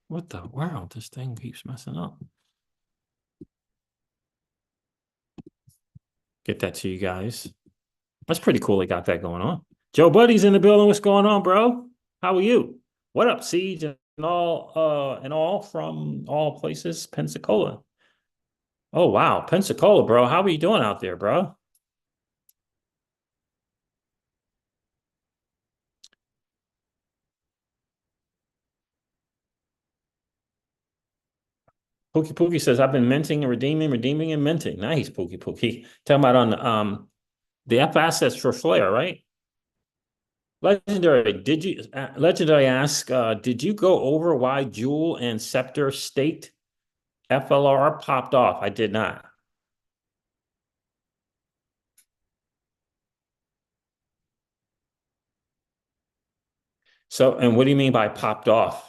A: What the world? This thing keeps messing up. Get that to you guys. That's pretty cool. They got that going on. Joe Buddy's in the building. What's going on, bro? How are you? What up, Siege and all from all places, Pensacola. Oh wow, Pensacola, bro. How are you doing out there, bro? Pookie says, I've been minting and redeeming and minting. Nice, Pookie. Talking about on the F assets for Flare, right? Legendary, Legendary ask, did you go over why Jewel and Scepter staked FLR popped off? I did not. So, and what do you mean by popped off?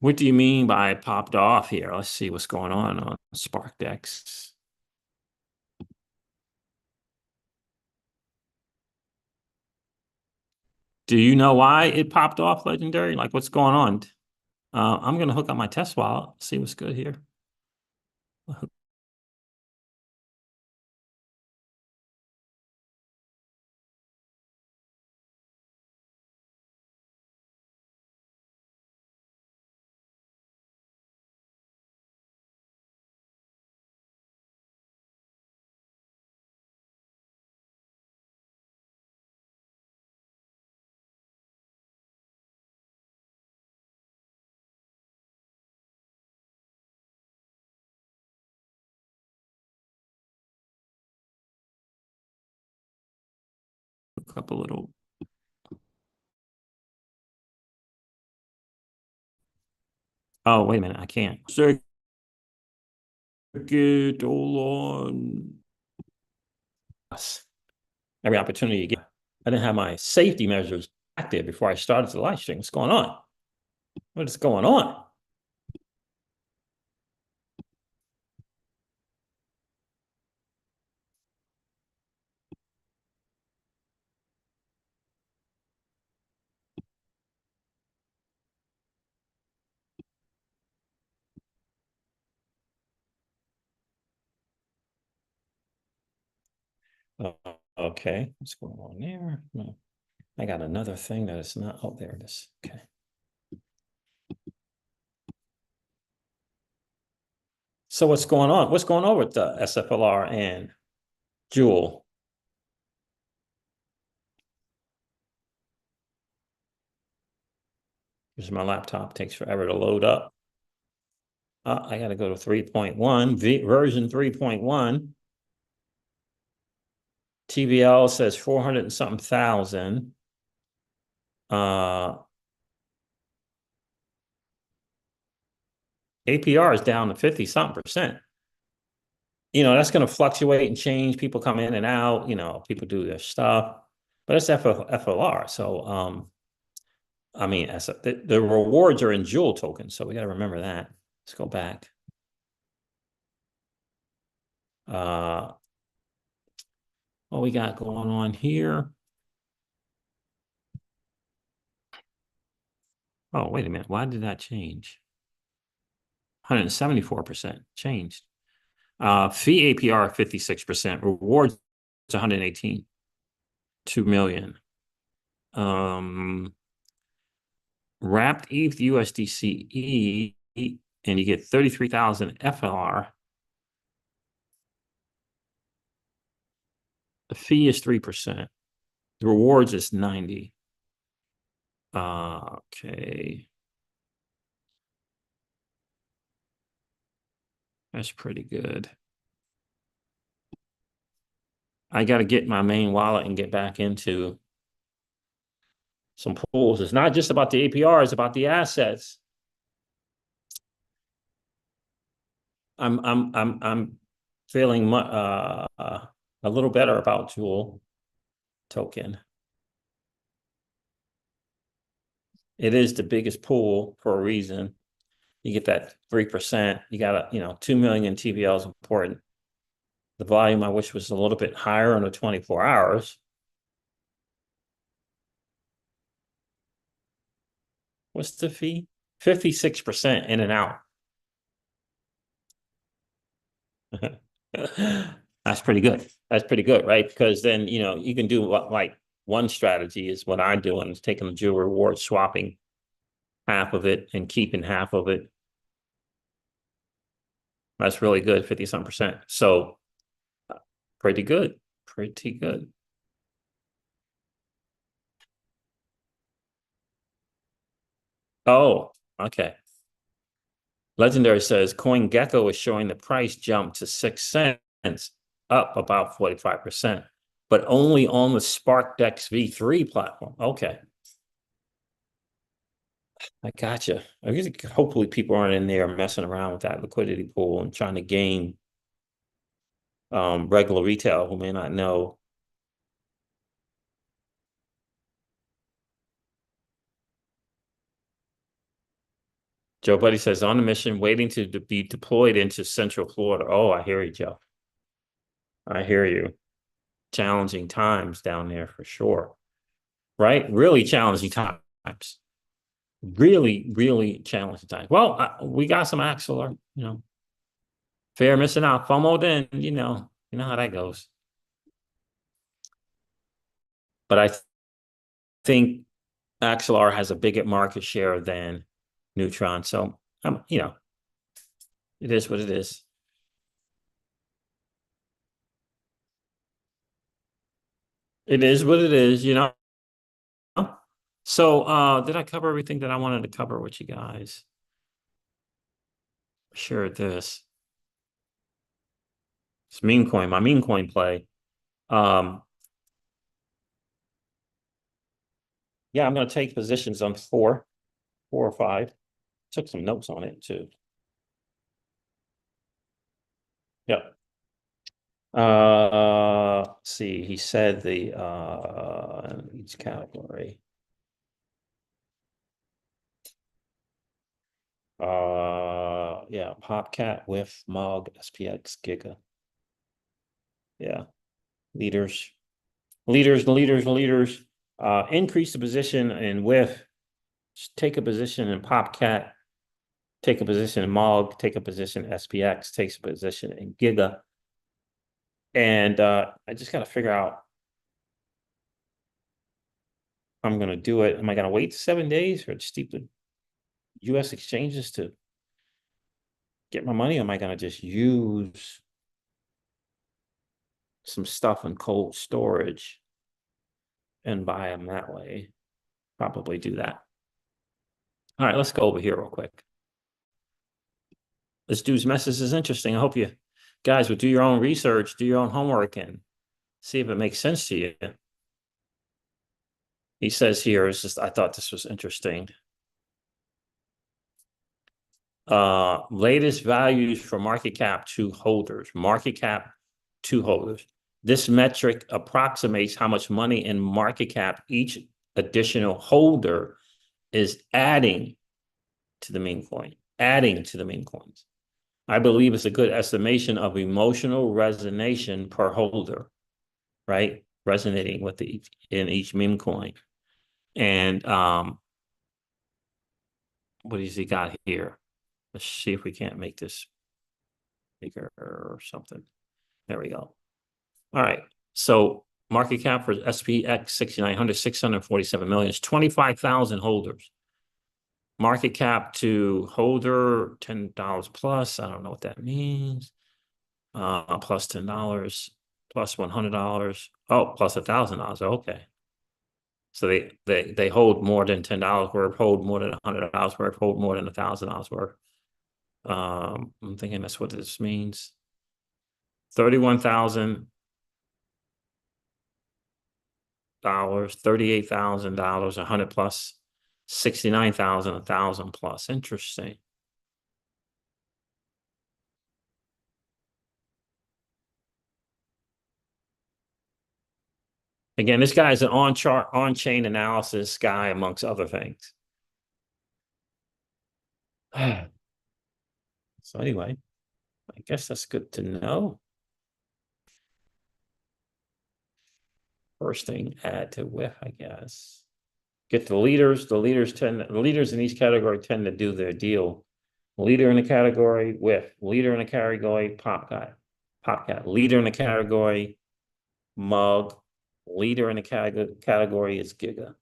A: What do you mean by popped off here? Let's see what's going on SparkDex. Do you know why it popped off, Legendary? Like what's going on? I'm going to hook up my test wallet, see what's good here. Hook up a little. Oh, wait a minute, I can't. Circuit, hold on. Every opportunity you get. I didn't have my safety measures active before I started the live stream. What's going on? What is going on? Okay, what's going on there? No. I got another thing that is not. Oh, there it is. Okay. So what's going on? What's going on with the SFLR and Jewel? Here's my laptop. Takes forever to load up. I got to go to 3.1, version 3.1. TVL says 400 and something thousand. APR is down to 50 something percent. You know, that's going to fluctuate and change. People come in and out, you know, people do their stuff, but it's FLR. So, I mean, the rewards are in Jewel tokens. So we got to remember that. Let's go back. What we got going on here? Oh, wait a minute. Why did that change? 174% changed. Fee APR 56%, rewards 118, 2 million. Wrapped ETH USDC and you get 33,000 FLR. The fee is 3%. The rewards is 90. Okay. That's pretty good. I got to get my main wallet and get back into some pools. It's not just about the APR, it's about the assets. I'm feeling a little better about Jewel token. It is the biggest pool for a reason. You get that 3%. You got 2 million TVL is important. The volume I wish was a little bit higher on the 24 hours. What's the fee? 56% in and out. That's pretty good. That's pretty good, right? Because then, you can do like one strategy is what I'm doing, is taking the Jewel reward, swapping half of it and keeping half of it. That's really good, 50-some percent. So pretty good, pretty good. Oh, okay. Legendary says CoinGecko is showing the price jump to 6 cents, up about 45%, but only on the SparkDex V3 platform. Okay. I gotcha. Hopefully people aren't in there messing around with that liquidity pool and trying to game regular retail who may not know. Joe Buddy says, on a mission, waiting to be deployed into Central Florida. Oh, I hear you, Joe. I hear you. Challenging times down there for sure. Right? Really challenging times. Really, really challenging times. Well, we got some Axelar, Fair missing out. FOMO then, you know how that goes. But I think Axelar has a bigger market share than Neutron. So, it is what it is. It is what it is, So, did I cover everything that I wanted to cover with you guys? Sure, this. It's Memecoin, my Memecoin play. Yeah, I'm going to take positions on 4 or 5. Took some notes on it too. Yep. See, he said the each category. Yeah, Popcat with Mog SPX Giga. Yeah. Leaders. Increase the position in WIF. Take a position in Popcat. Take a position in Mog. Take a position in SPX. Takes a position in Giga. And I just got to figure out how I'm going to do it. Am I going to wait 7 days or just keep the U.S. exchanges to get my money, or am I gonna just use some stuff in cold storage and buy them that way? Probably do that. All right, let's go over here real quick. This dude's message is interesting. I hope you guys would do your own research, do your own homework, and see if it makes sense to you. He says here, it's just, I thought this was interesting. Latest values for market cap to holders. Market cap to holders. This metric approximates how much money in market cap each additional holder is adding to the meme coin. Adding to the meme coins. I believe it's a good estimation of emotional resonation per holder, right? Resonating with in each meme coin. And what has he got here? Let's see if we can't make this bigger or something. There we go. All right. So market cap for SPX 6900, 647 million. It's 25,000 holders. Market cap to holder, $10 plus. I don't know what that means. Plus $10, plus $100. Oh, plus $1,000. Okay. So they hold more than $10 worth, hold more than $100 worth, hold more than $1,000 worth. I'm thinking that's what this means. 31,000 dollars, $38,000, 100 plus, 69,000, 1,000 plus. Interesting. Again, this guy is an on-chain analysis guy, amongst other things. So anyway, I guess that's good to know. First thing, add to whiff, I guess. Get the leaders. The leaders in each category tend to do their deal. Leader in the category, whiff. Leader in the category, Popcat. Leader in the category, mug. Leader in the category is Giga.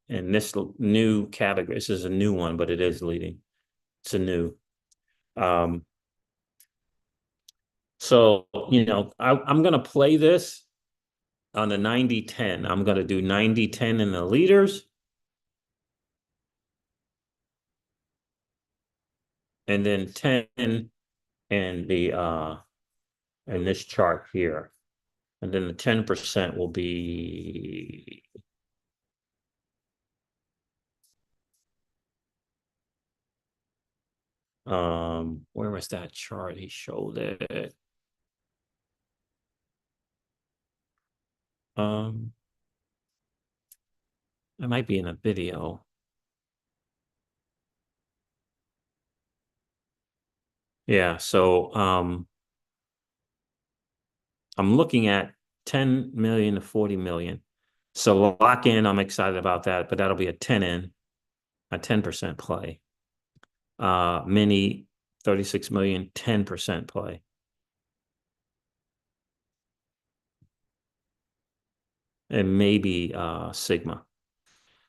A: And this new category, this is a new one, but it is leading. It's a new. So, you know, I'm going to play this on the 90-10. I'm going to do 90-10 in the leaders. And then 10 in the in this chart here. And then the 10% will be where was that chart? He showed it. It might be in a video. Yeah, so I'm looking at 10 million to 40 million. So lock in, I'm excited about that, but that'll be a 10 in, a 10% play. Mini 36 million, 10% play. And maybe Sigma.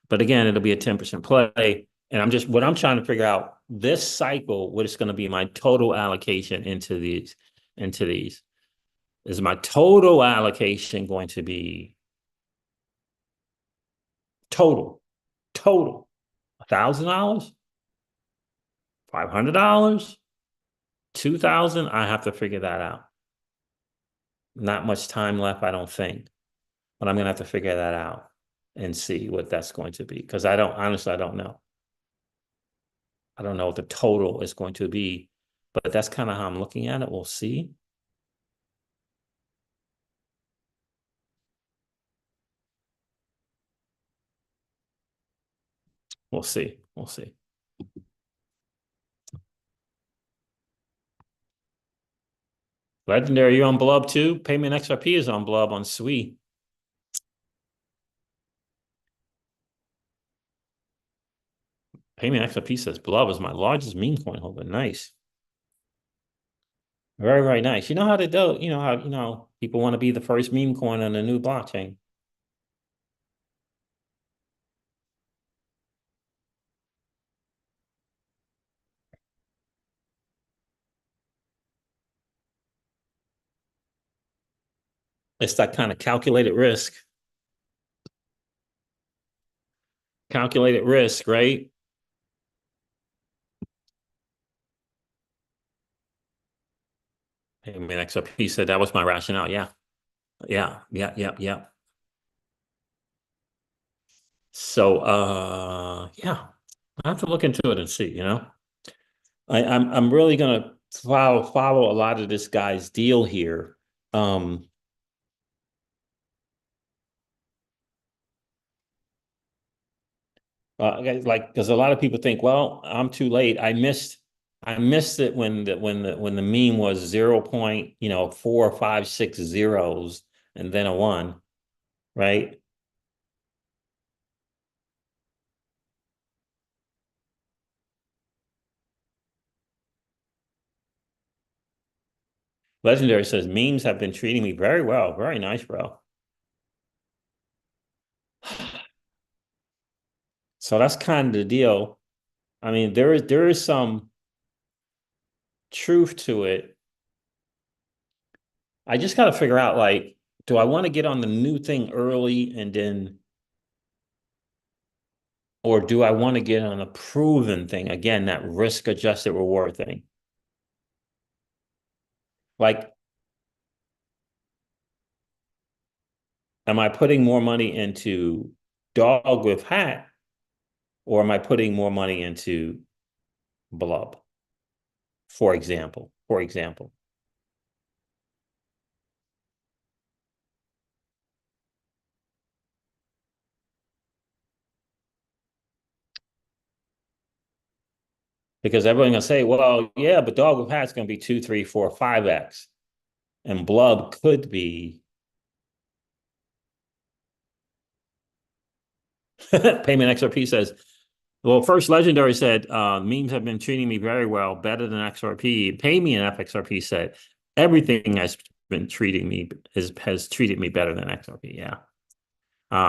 A: But again, it'll be a 10% play. And what I'm trying to figure out this cycle, what is going to be my total allocation into these. Is my total allocation going to be total $1,000, $500, 2,000? I have to figure that out. Not much time left, I don't think, but I'm gonna have to figure that out and see what that's going to be, because honestly, I don't know. I don't know what the total is going to be, but that's kind of how I'm looking at it. We'll see. We'll see. We'll see. Legendary, you on Blub too? Payment XRP is on Blub on SWE. Payment XRP says Blub is my largest meme coin holder. Nice. Very, very nice. You know how to do, you know how, people want to be the first meme coin on the new blockchain. It's that kind of calculated risk. Calculated risk, right? Hey, Memecoin said that was my rationale. Yeah. Yeah. So yeah, I have to look into it and see, you know. I'm really gonna follow a lot of this guy's deal here. Like, because a lot of people think, well, I'm too late. I missed it when the meme was 0.4560 zeros and then a one, right? Legendary says memes have been treating me very well. Very nice, bro. So that's kind of the deal. I mean, there is some truth to it. I just got to figure out, like, do I want to get on the new thing early and then, or do I want to get on a proven thing? Again, that risk adjusted reward thing. Like, am I putting more money into dog with hat, or am I putting more money into blub? For example. Because everyone's gonna say, well, yeah, but dog with hat's gonna be 2, 3, 4, 5x. And blub could be Payment XRP says, well, first Legendary said, memes have been treating me very well, better than XRP. Pay me an FXRP said, everything has been treating me has treated me better than XRP. Yeah.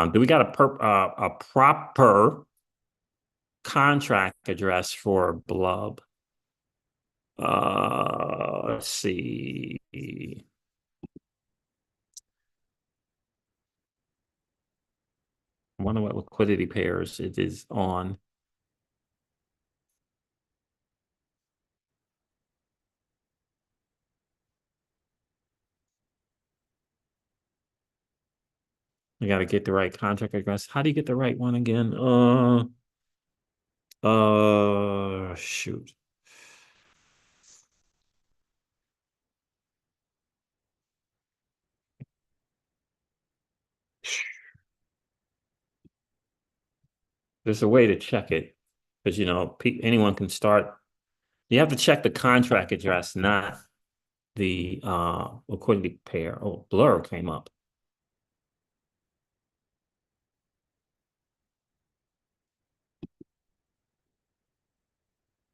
A: Do we got a proper contract address for blub? Let's see. I wonder what liquidity pairs it is on. I got to get the right contract address. How do you get the right one again? Shoot. There's a way to check it because, you know, anyone can start. You have to check the contract address, not the liquidity pair. Oh, Blur came up.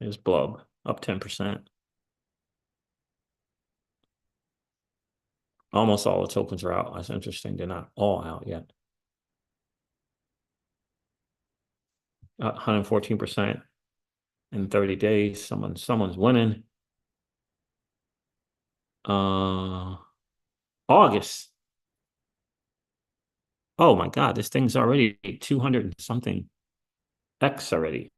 A: There's Blub up 10%. Almost all the tokens are out. That's interesting. They're not all out yet. 114% in 30 days. Someone's winning. August. Oh my God, this thing's already 200 and something X already.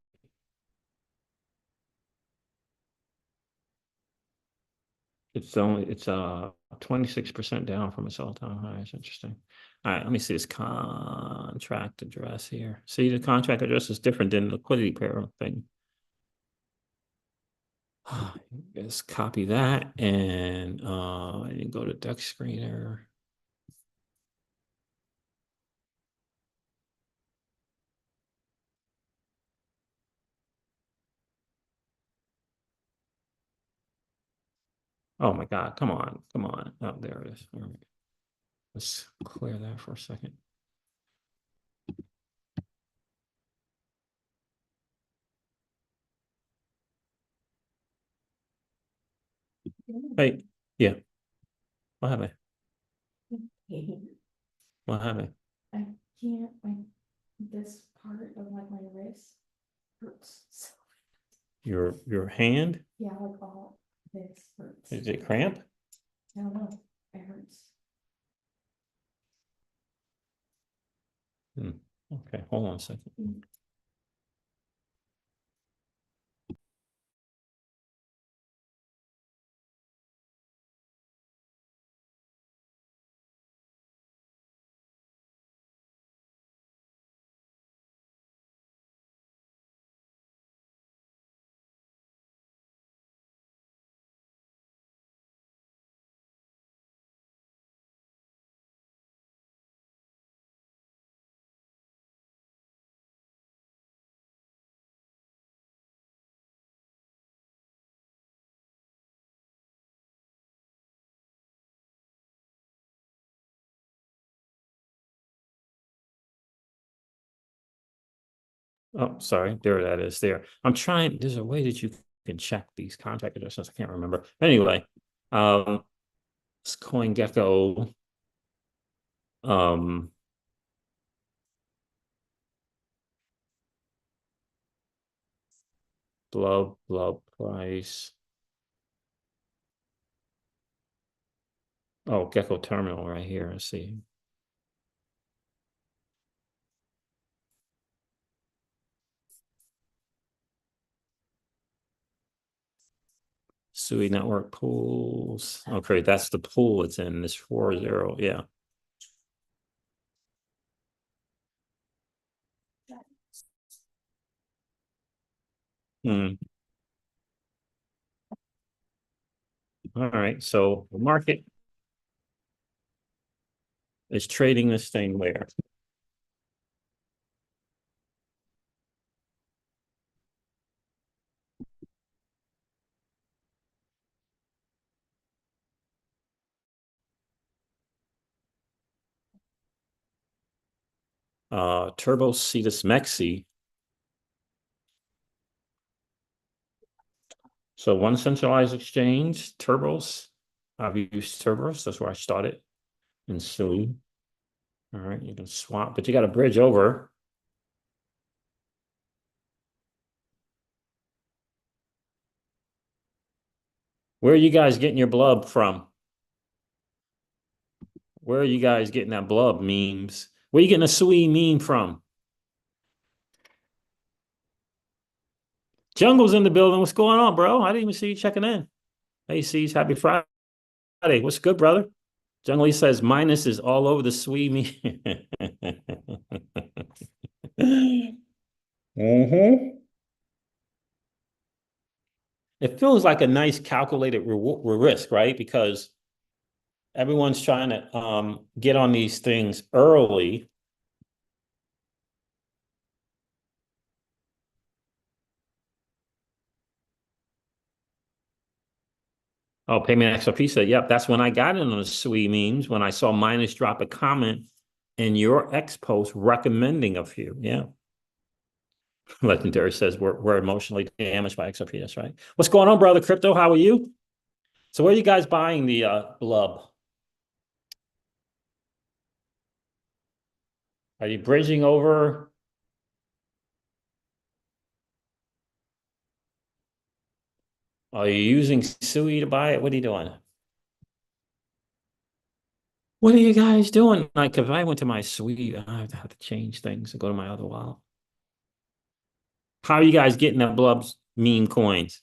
A: It's 26% down from its all-time high. It's interesting. All right, let me see this contract address here. See, the contract address is different than the liquidity pair thing. Just copy that and go to Dex Screener. Oh my God, come on. Oh, there it is. All right. Let's clear that for a second. Hey, yeah. What happened? What happened?
E: I can't, like, this part of like my wrist hurts so,
A: Your hand?
E: yeah, like all this hurts.
A: Is it cramp?
E: I don't know, it hurts.
A: Okay, hold on a second. Oh, sorry. There that is there. I'm trying. There's a way that you can check these contact addresses. I can't remember. Anyway, it's CoinGecko. Um, blub price. Oh, Gecko terminal right here. Let's see. SUI network pools. Okay, that's the pool it's in. This 40. Yeah. Hmm. All right. So the market is trading this thing where? Turbo Cetus Mexi. So one centralized exchange, Turbos. I've used Turbos. That's where I started in SUI. All right, you can swap, but you got to bridge over. Where are you guys getting your blub from? Where are you guys getting that blub memes? Where are you getting a SUI meme from? Jungle's in the building. What's going on, bro? I didn't even see you checking in. Hey, C's, happy Friday. What's good, brother? Jungle says minus is all over the SUI meme. Mm-hmm. It feels like a nice calculated risk, right? Because everyone's trying to get on these things early. Oh, Payment XRP said, yep, that's when I got in on the SUI memes, when I saw Minus drop a comment in your X post recommending a few. Yeah. Legendary says we're emotionally damaged by XRP. That's right. What's going on, brother Crypto? How are you? So where are you guys buying the blub? Are you bridging over? Are you using SUI to buy it? What are you doing? What are you guys doing? Like, if I went to my SUI, I have to change things and go to my other wallet. How are you guys getting that blubs meme coins?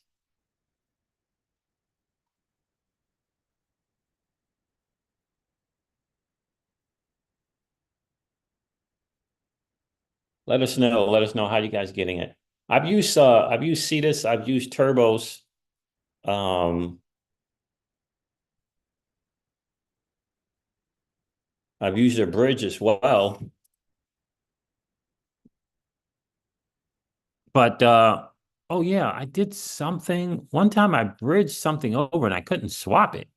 A: Let us know. Let us know how you guys getting it. I've used Cetus, I've used Turbos. Um, I've used their bridge as well. But oh yeah, I did something. One time I bridged something over and I couldn't swap it.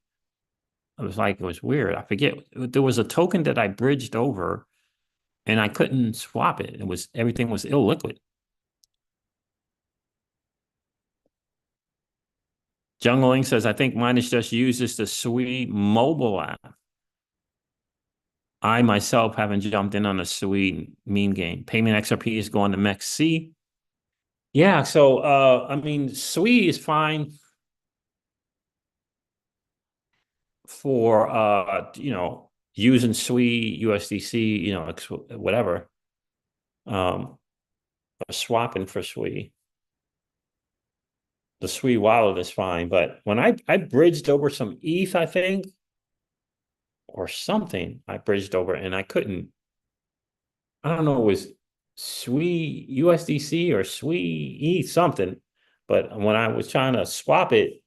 A: It was weird. I forget. There was a token that I bridged over and I couldn't swap it. Everything was illiquid. Jungling says, I think Minus just uses the SUI mobile app. I myself haven't jumped in on a SUI meme game. Payment XRP is going to MEXC. Yeah, so I mean, SUI is fine for using SUI, USDC, whatever. or swapping for SWI. The SWI wallet is fine, but when I bridged over some ETH, I think, or something, I bridged over and I couldn't. I don't know, it was SWI USDC or SWI ETH something, but when I was trying to swap it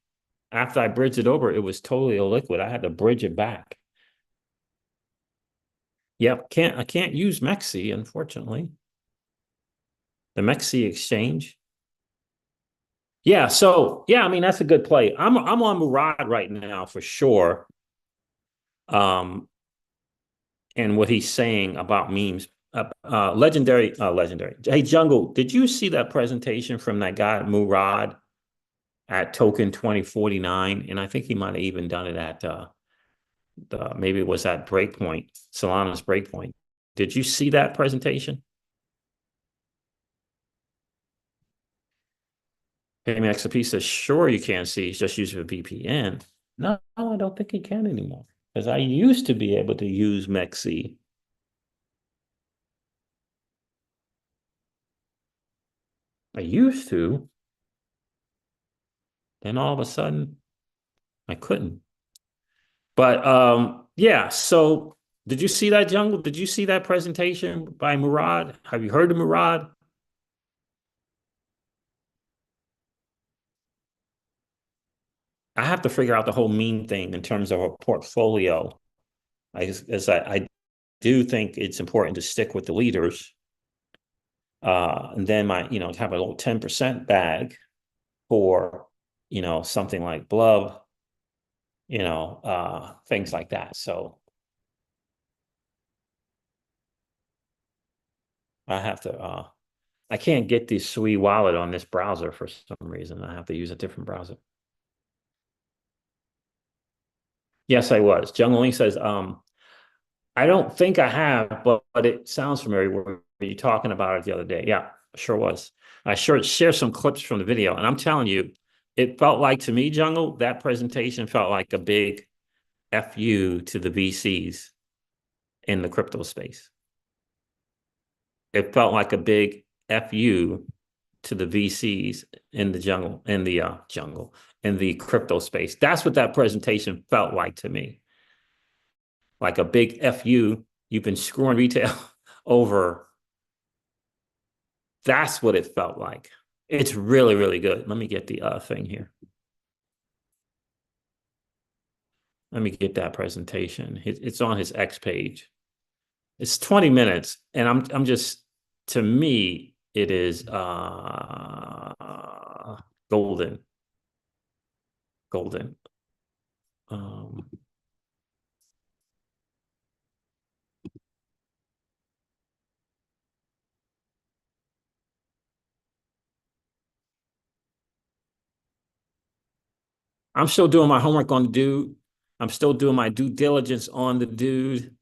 A: after I bridged it over, it was totally illiquid. I had to bridge it back. Yep, I can't use Mexi, unfortunately. The Mexi exchange. Yeah, so yeah, I mean that's a good play. I'm on Murad right now for sure. And what he's saying about memes. Legendary. Hey, Jungle, did you see that presentation from that guy Murad at Token 2049? And I think he might have even done it at maybe it was at Breakpoint, Solana's Breakpoint. Did you see that presentation? XRP says, sure, you can see. He's just using a VPN. No, I don't think he can anymore. Because I used to be able to use Mexi. I used to. Then all of a sudden, I couldn't. But yeah, so did you see that, Jungle? Did you see that presentation by Murad? Have you heard of Murad? I have to figure out the whole meme thing in terms of a portfolio. I do think it's important to stick with the leaders. And then have a little 10% bag for, something like Blub, things like that. So I have to, I can't get the SWI wallet on this browser for some reason. I have to use a different browser. Yes, I was. Jungle Link says, I don't think I have, but it sounds familiar. Were you talking about it the other day? Yeah, sure was. I sure share some clips from the video, and I'm telling you, it felt like to me, Jungle, that presentation felt like a big FU to the VCs in the crypto space. It felt like a big FU to the VCs in the in the crypto space. That's what that presentation felt like to me. Like a big FU. You've been screwing retail over. That's what it felt like. It's really, really good. Let me get the thing here. Let me get that presentation. It's on his X page. It's 20 minutes, and I'm just, to me, it is golden. Golden. I'm still doing my homework on the dude. I'm still doing my due diligence on the dude.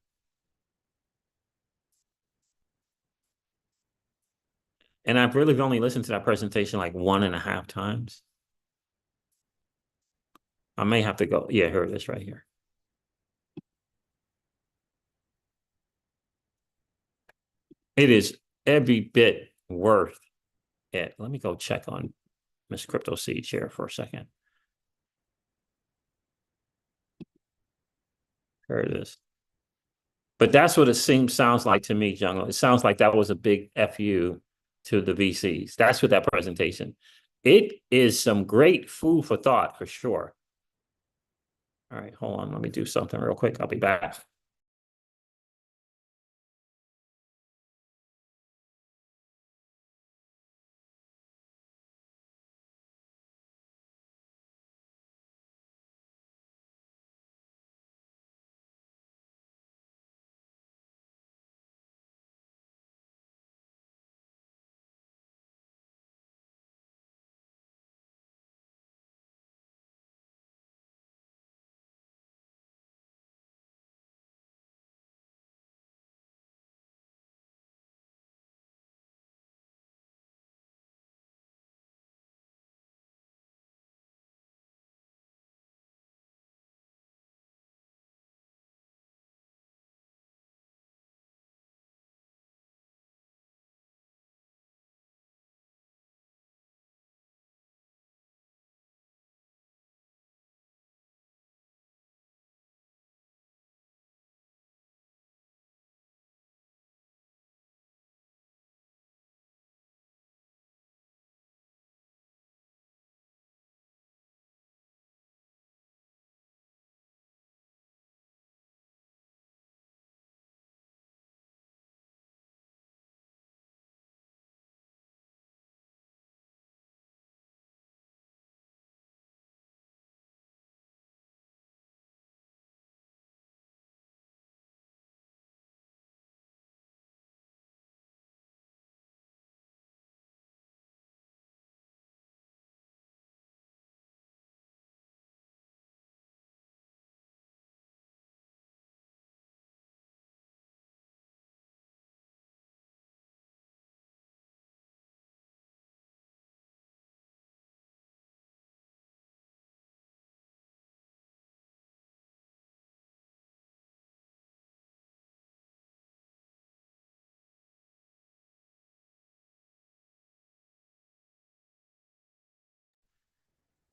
A: And I've really only listened to that presentation like 1.5 times. I may have to go. Yeah, here it is right here. It is every bit worth it. Let me go check on Miss Crypto Seed here for a second. Here it is. But that's what it sounds like to me, Jungle. It sounds like that was a big FU to the VCs. That's what that presentation. It is some great food for thought for sure. All right, hold on. Let me do something real quick. I'll be back.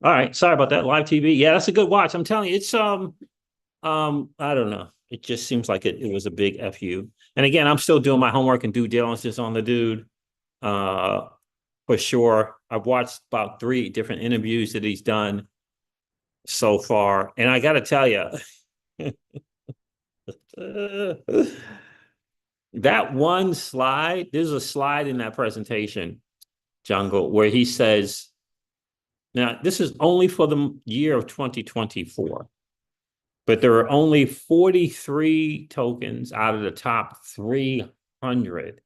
A: All right. Sorry about that. Live TV. Yeah, that's a good watch. I'm telling you, it's I don't know. It just seems like it was a big FU. And again, I'm still doing my homework and due diligence on the dude. For sure. I've watched about 3 different interviews that he's done so far. And I gotta tell you, that one slide, there's a slide in that presentation, Jungle, where he says, now this is only for the year of 2024, but there are only 43 tokens out of the top 300.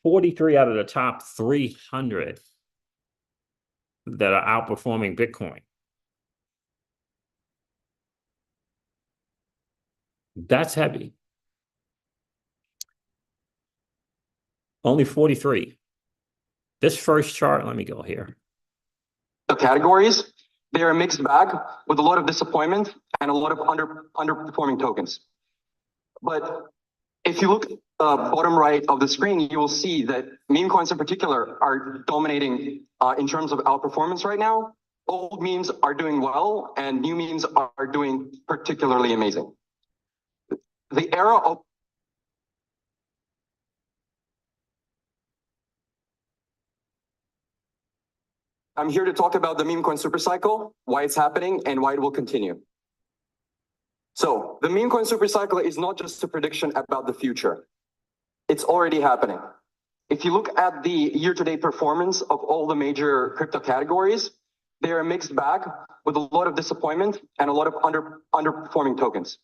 A: 43 out of the top 300 that are outperforming Bitcoin. That's heavy. Only 43. This first chart, let me go here.
B: The categories, they're a mixed bag with a lot of disappointment and a lot of underperforming tokens. But if you look at the bottom right of the screen, you will see that meme coins in particular are dominating in terms of outperformance right now. Old memes are doing well and new memes are doing particularly amazing. The era of I'm here to talk about the meme coin supercycle, why it's happening, and why it will continue. So the meme coin supercycle is not just a prediction about the future. It's already happening. If you look at the year-to-date performance of all the major crypto categories, they're a mixed bag with a lot of disappointment and a lot of underperforming tokens.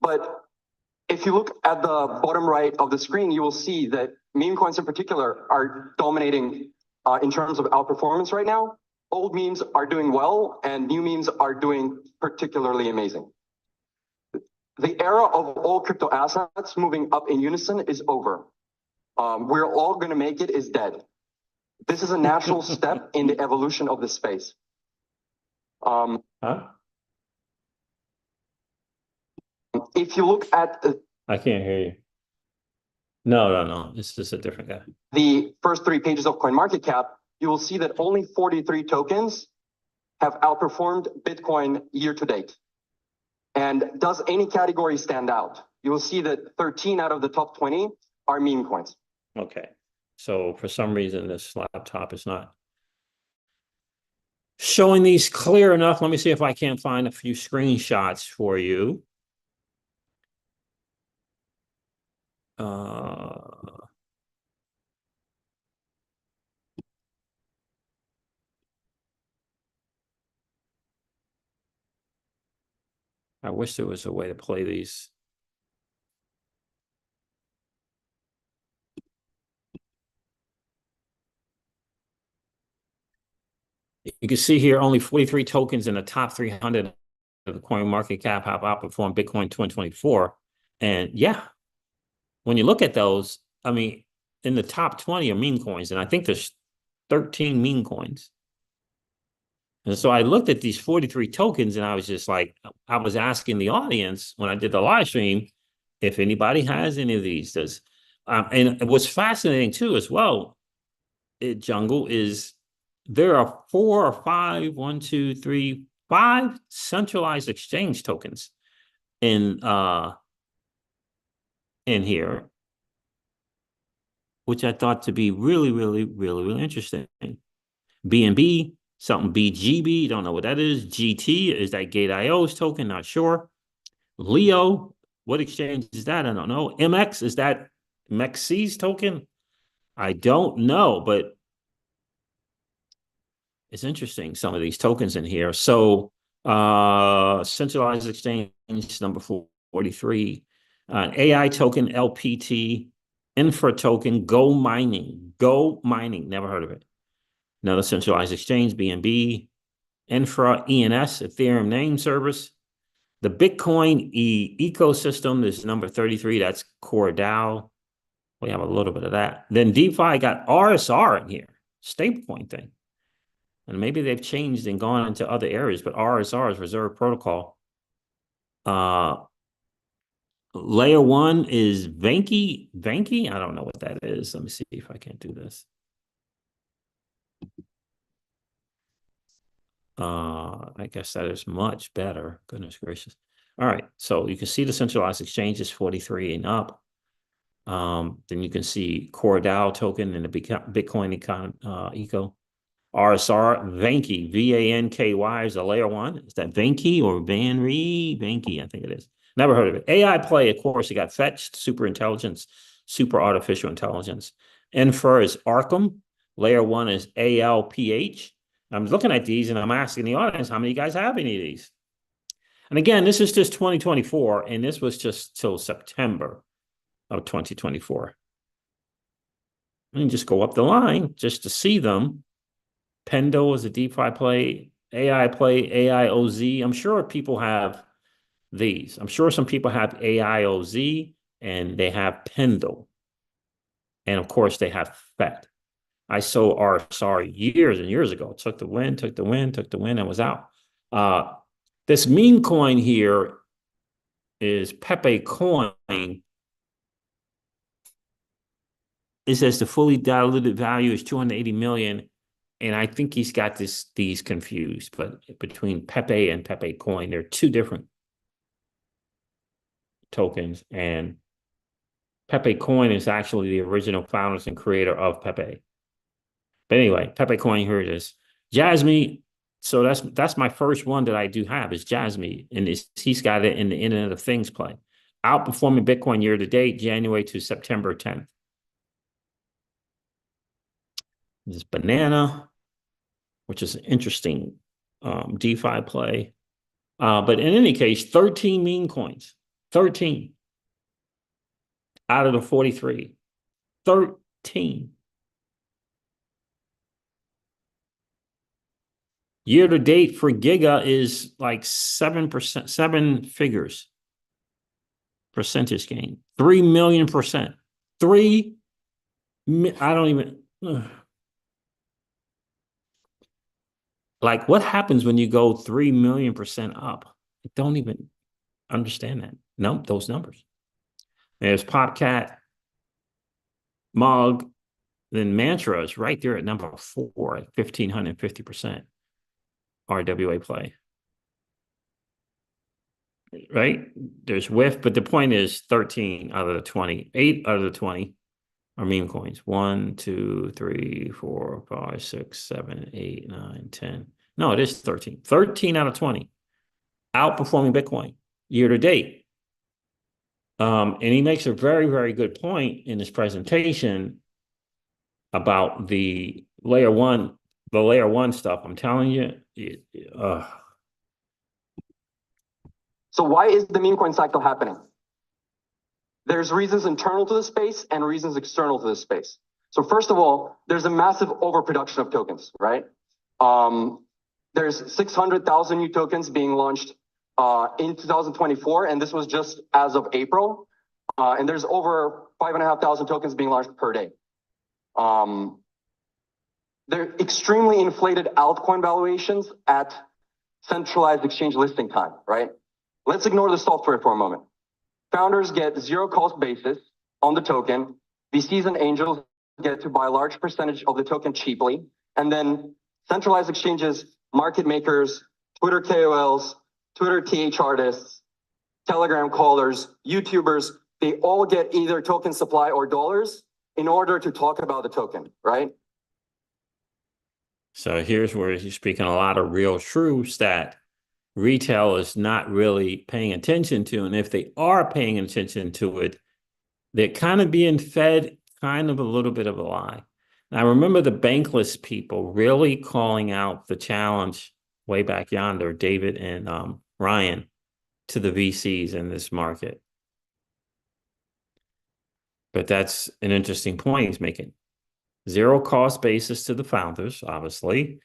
B: But if you look at the bottom right of the screen, you will see that meme coins in particular are dominating in terms of outperformance right now. Old memes are doing well and new memes are doing particularly amazing. The era of all crypto assets moving up in unison is over. We're all going to make it is dead. This is a natural step in the evolution of the space. If you look at
A: I can't hear you. No. This is a different guy.
B: The first 3 pages of CoinMarketCap, you will see that only 43 tokens have outperformed Bitcoin year to date. And does any category stand out? You will see that 13 out of the top 20 are meme coins.
A: Okay. So for some reason, this laptop is not showing these clear enough. Let me see if I can't find a few screenshots for you. I wish there was a way to play these. You can see here only 43 tokens in the top 300 of the coin market cap have outperformed Bitcoin 2024. And yeah, when you look at those, I mean, in the top 20 are meme coins, and I think there's 13 meme coins. And so I looked at these 43 tokens and I was just like, I was asking the audience when I did the live stream, if anybody has any of these. And what's fascinating too as well, Jungle, is there are 4 or 5, 1, 2, 3, 5 centralized exchange tokens in here, which I thought to be really interesting. BNB, something BGB, don't know what that is. GT, is that Gate.io's token? Not sure. Leo, what exchange is that? I don't know. MX, is that MEXC's token? I don't know, but it's interesting, some of these tokens in here. So centralized exchange number 43, AI token, LPT, infra token, Go Mining, never heard of it. Another centralized exchange, BNB, infra, ENS, Ethereum name service. The Bitcoin ecosystem is number 33. That's Core DAO. We have a little bit of that. Then DeFi got RSR in here, stablecoin thing. And maybe they've changed and gone into other areas, but RSR is reserve protocol. Layer 1 is Vanki. I don't know what that is. Let me see if I can do this. I guess that is much better. Goodness gracious. All right. So you can see the centralized exchange is 43 and up. Then you can see Core DAO token and the Bitcoin eco. RSR, Vanky, Vanky is a layer one. Is that Vanky or Vanky? I think it is. Never heard of it. AI play, of course, you got fetched, super intelligence, super artificial intelligence. Infer is Arkham. Layer one is ALPH. I'm looking at these and I'm asking the audience, how many of you guys have any of these? And again, this is just 2024, and this was just till September of 2024. And just go up the line just to see them. Pendo is a DeFi play, AIOZ. I'm sure people have these. I'm sure some people have AIOZ and they have Pendo. And of course, they have FET. I sold RSR years and years ago. Took the win, and was out. This meme coin here is Pepe Coin. It says the fully diluted value is 280 million. And I think he's got these confused, but between Pepe and Pepe Coin, they're two different tokens. And Pepe Coin is actually the original founders and creator of Pepe. But anyway, Pepe Coin, here it is. Jasmine. So that's my first one that I do have is Jasmine. And he's got it in the Internet of Things play. Outperforming Bitcoin year to date, January to September 10th. This Banana, which is an interesting DeFi play. But in any case, 13 meme coins. 13 out of the 43. 13. Year to date for Giga is like 7%, 7 figures. Percentage gain. 3 million %. I don't even... Like, what happens when you go 3 million % up? I don't even understand that. No, those numbers. There's Popcat, Mog, then Mantra is right there at number 4 at 1,550% RWA play. Right? There's Whiff, but the point is 13 out of the 20. 8 out of the 20 are meme coins. 1, 2, 3, 4, 5, 6, 7, 8, 9, 10. No, it is 13. 13 out of 20. Outperforming Bitcoin year to date. And he makes a very, very good point in his presentation about the layer one stuff. I'm telling you.
B: So why is the meme coin cycle happening? There's reasons internal to the space and reasons external to the space. So first of all, there's a massive overproduction of tokens, right? There's 600,000 new tokens being launched in 2024, and this was just as of April. And there's over 5,500 tokens being launched per day. They're extremely inflated altcoin valuations at centralized exchange listing time, right? Let's ignore the software for a moment. Founders get zero cost basis on the token. VCs and angels get to buy a large percentage of the token cheaply. And then centralized exchanges, market makers, Twitter KOLs, Twitter TH artists, Telegram callers, YouTubers, they all get either token supply or dollars in order to talk about the token, right?
A: So here's where he's speaking a lot of real truths that retail is not really paying attention to. And if they are paying attention to it, they're kind of being fed kind of a little bit of a lie. And I remember the Bankless people really calling out the challenge way back yonder, David and Ryan, to the VCs in this market. But that's an interesting point he's making. Zero cost basis to the founders, obviously.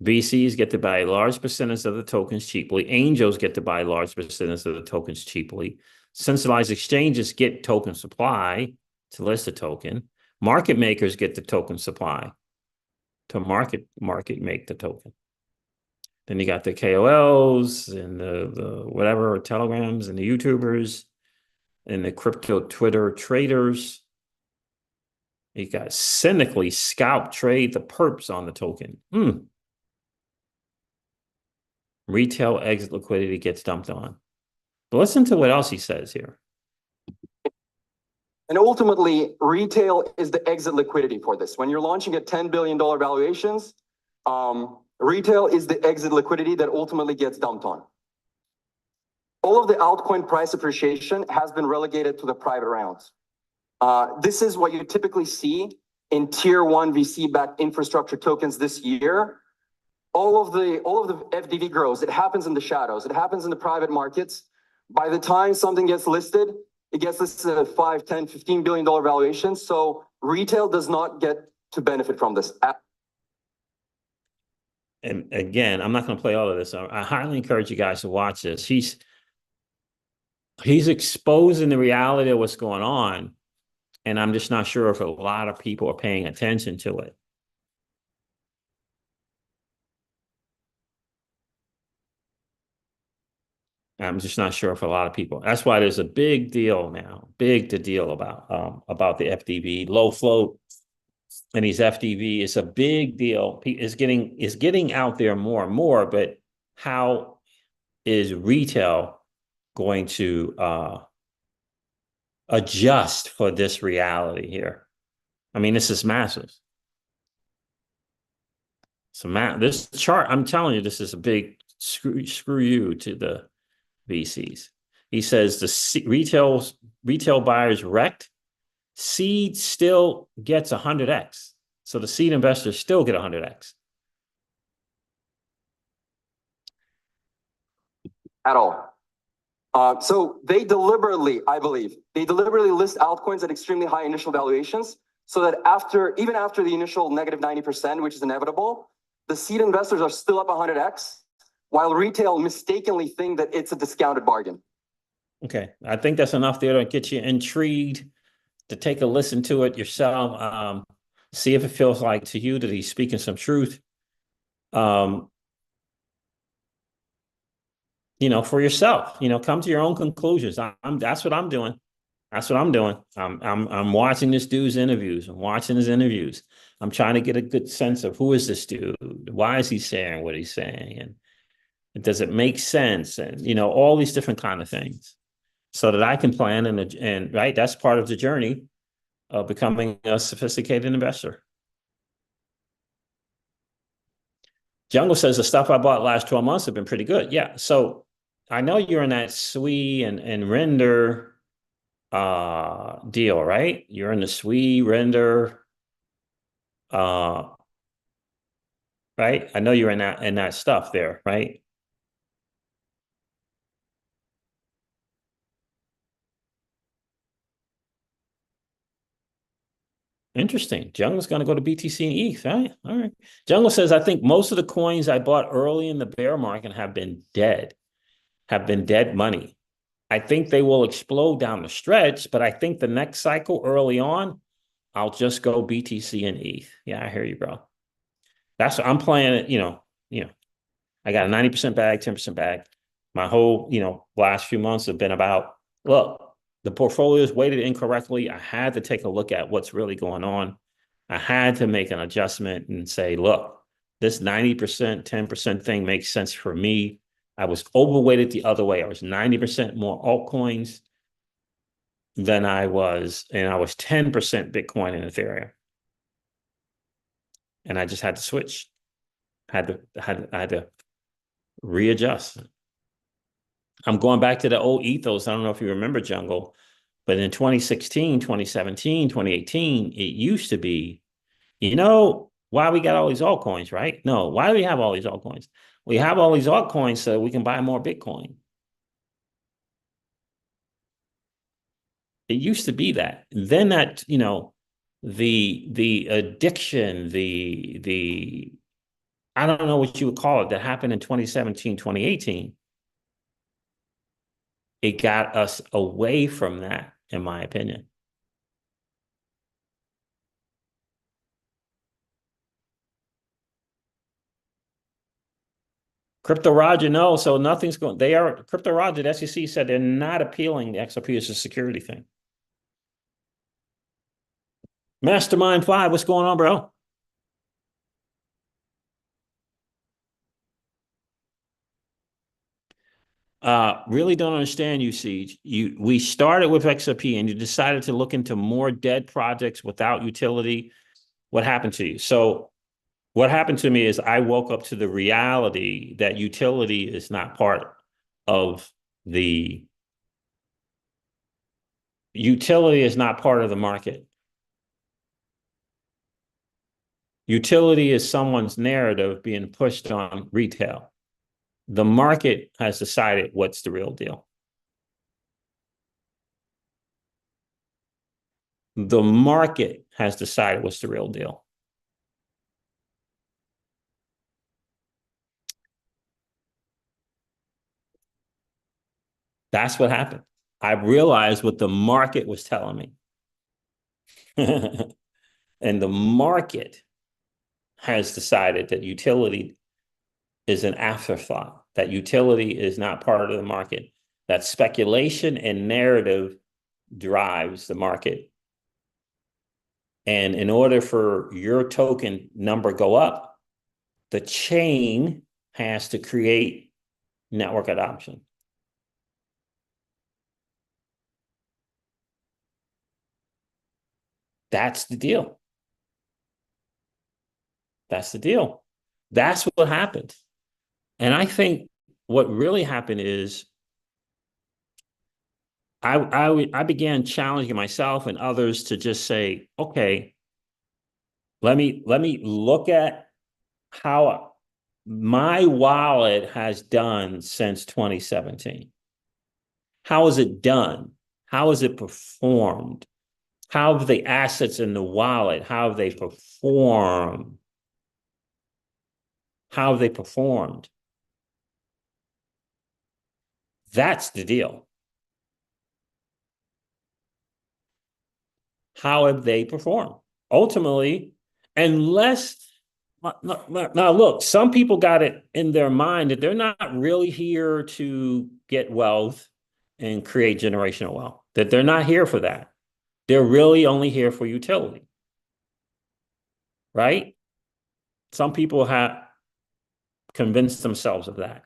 A: VCs get to buy a large percentage of the tokens cheaply. Angels get to buy a large percentage of the tokens cheaply. Centralized exchanges get token supply to list a token. Market makers get the token supply to market make the token. Then you got the KOLs and the whatever, Telegrams and the YouTubers and the crypto Twitter traders. You got cynically scalp trade the perps on the token. Retail exit liquidity gets dumped on. But listen to what else he says here.
B: And ultimately, retail is the exit liquidity for this. When you're launching at $10 billion valuations, retail is the exit liquidity that ultimately gets dumped on. All of the altcoin price appreciation has been relegated to the private rounds. This is what you typically see in tier one VC-backed infrastructure tokens this year. All of the FDV grows. It happens in the shadows. It happens in the private markets. By the time something gets listed, it gets listed at 5, 10, $15 billion valuations. So retail does not get to benefit from this.
A: And again, I'm not going to play all of this. I highly encourage you guys to watch this. He's exposing the reality of what's going on. And I'm just not sure if a lot of people are paying attention to it. I'm just not sure if a lot of people. That's why there's a big deal now, big deal about the FDV low float and these FDV. It's a big deal. It's getting out there more and more. But how is retail going to adjust for this reality here? I mean, this is massive. So this chart, I'm telling you, this is a big screw you to the VCs. He says the retail buyers wrecked. Seed still gets 100x. So the seed investors still get 100x.
B: At all. So they deliberately, I believe, list altcoins at extremely high initial valuations so that even after the initial negative 90%, which is inevitable, the seed investors are still up 100x, while retail mistakenly think that it's a discounted bargain.
A: Okay, I think that's enough there to get you intrigued to take a listen to it yourself. See if it feels like to you that he's speaking some truth. For yourself, come to your own conclusions. That's what I'm doing. That's what I'm doing. I'm watching this dude's interviews. I'm watching his interviews. I'm trying to get a good sense of who is this dude? Why is he saying what he's saying? And does it make sense? And, all these different kind of things so that I can plan and right. That's part of the journey of becoming a sophisticated investor. Jungle says the stuff I bought last 12 months have been pretty good. Yeah. So I know you're in that SWE and render deal, right? You're in the SWE render, right? I know you're in that stuff there, right? Interesting. Jungle's going to go to BTC and ETH, right? All right. Jungle says, I think most of the coins I bought early in the bear market have been dead money. I think they will explode down the stretch, but I think the next cycle early on, I'll just go BTC and ETH. Yeah, I hear you, bro. That's what I'm playing it, I got a 90% bag, 10% bag. My whole, last few months have been about, look, the portfolio is weighted incorrectly. I had to take a look at what's really going on. I had to make an adjustment and say, look, this 90%, 10% thing makes sense for me. I was overweighted the other way. I was 90% more altcoins than I was, and I was 10% Bitcoin and Ethereum. And I just had to switch. I had to readjust. I'm going back to the old ethos. I don't know if you remember Jungle, but in 2016, 2017, 2018, it used to be, why we got all these altcoins, right? No, why do we have all these altcoins? We have all these altcoins so we can buy more Bitcoin. It used to be that. Then that, the addiction, I don't know what you would call it, that happened in 2017, 2018. It got us away from that, in my opinion. Crypto Roger, no, so nothing's going. Crypto Roger, the SEC said they're not appealing the XRP as a security thing. Mastermind 5, what's going on, bro? really don't understand you, Siege. We started with XRP and you decided to look into more dead projects without utility. What happened to you? So what happened to me is I woke up to the reality that utility is not part of the market. Utility is someone's narrative being pushed on retail. The market has decided what's the real deal. The market has decided what's the real deal. That's what happened. I realized what the market was telling me. And the market has decided that utility is an afterthought, that utility is not part of the market, that speculation and narrative drives the market. And in order for your token number go up, the chain has to create network adoption. That's the deal. That's the deal. That's what happened. And I think what really happened is I began challenging myself and others to just say, okay, let me look at how my wallet has done since 2017. How has it done? How has it performed? How have the assets in the wallet, how have they performed? How have they performed? That's the deal. How have they performed? Ultimately, unless, now look, some people got it in their mind that they're not really here to get wealth and create generational wealth, that they're not here for that. They're really only here for utility, right? Some people have convinced themselves of that.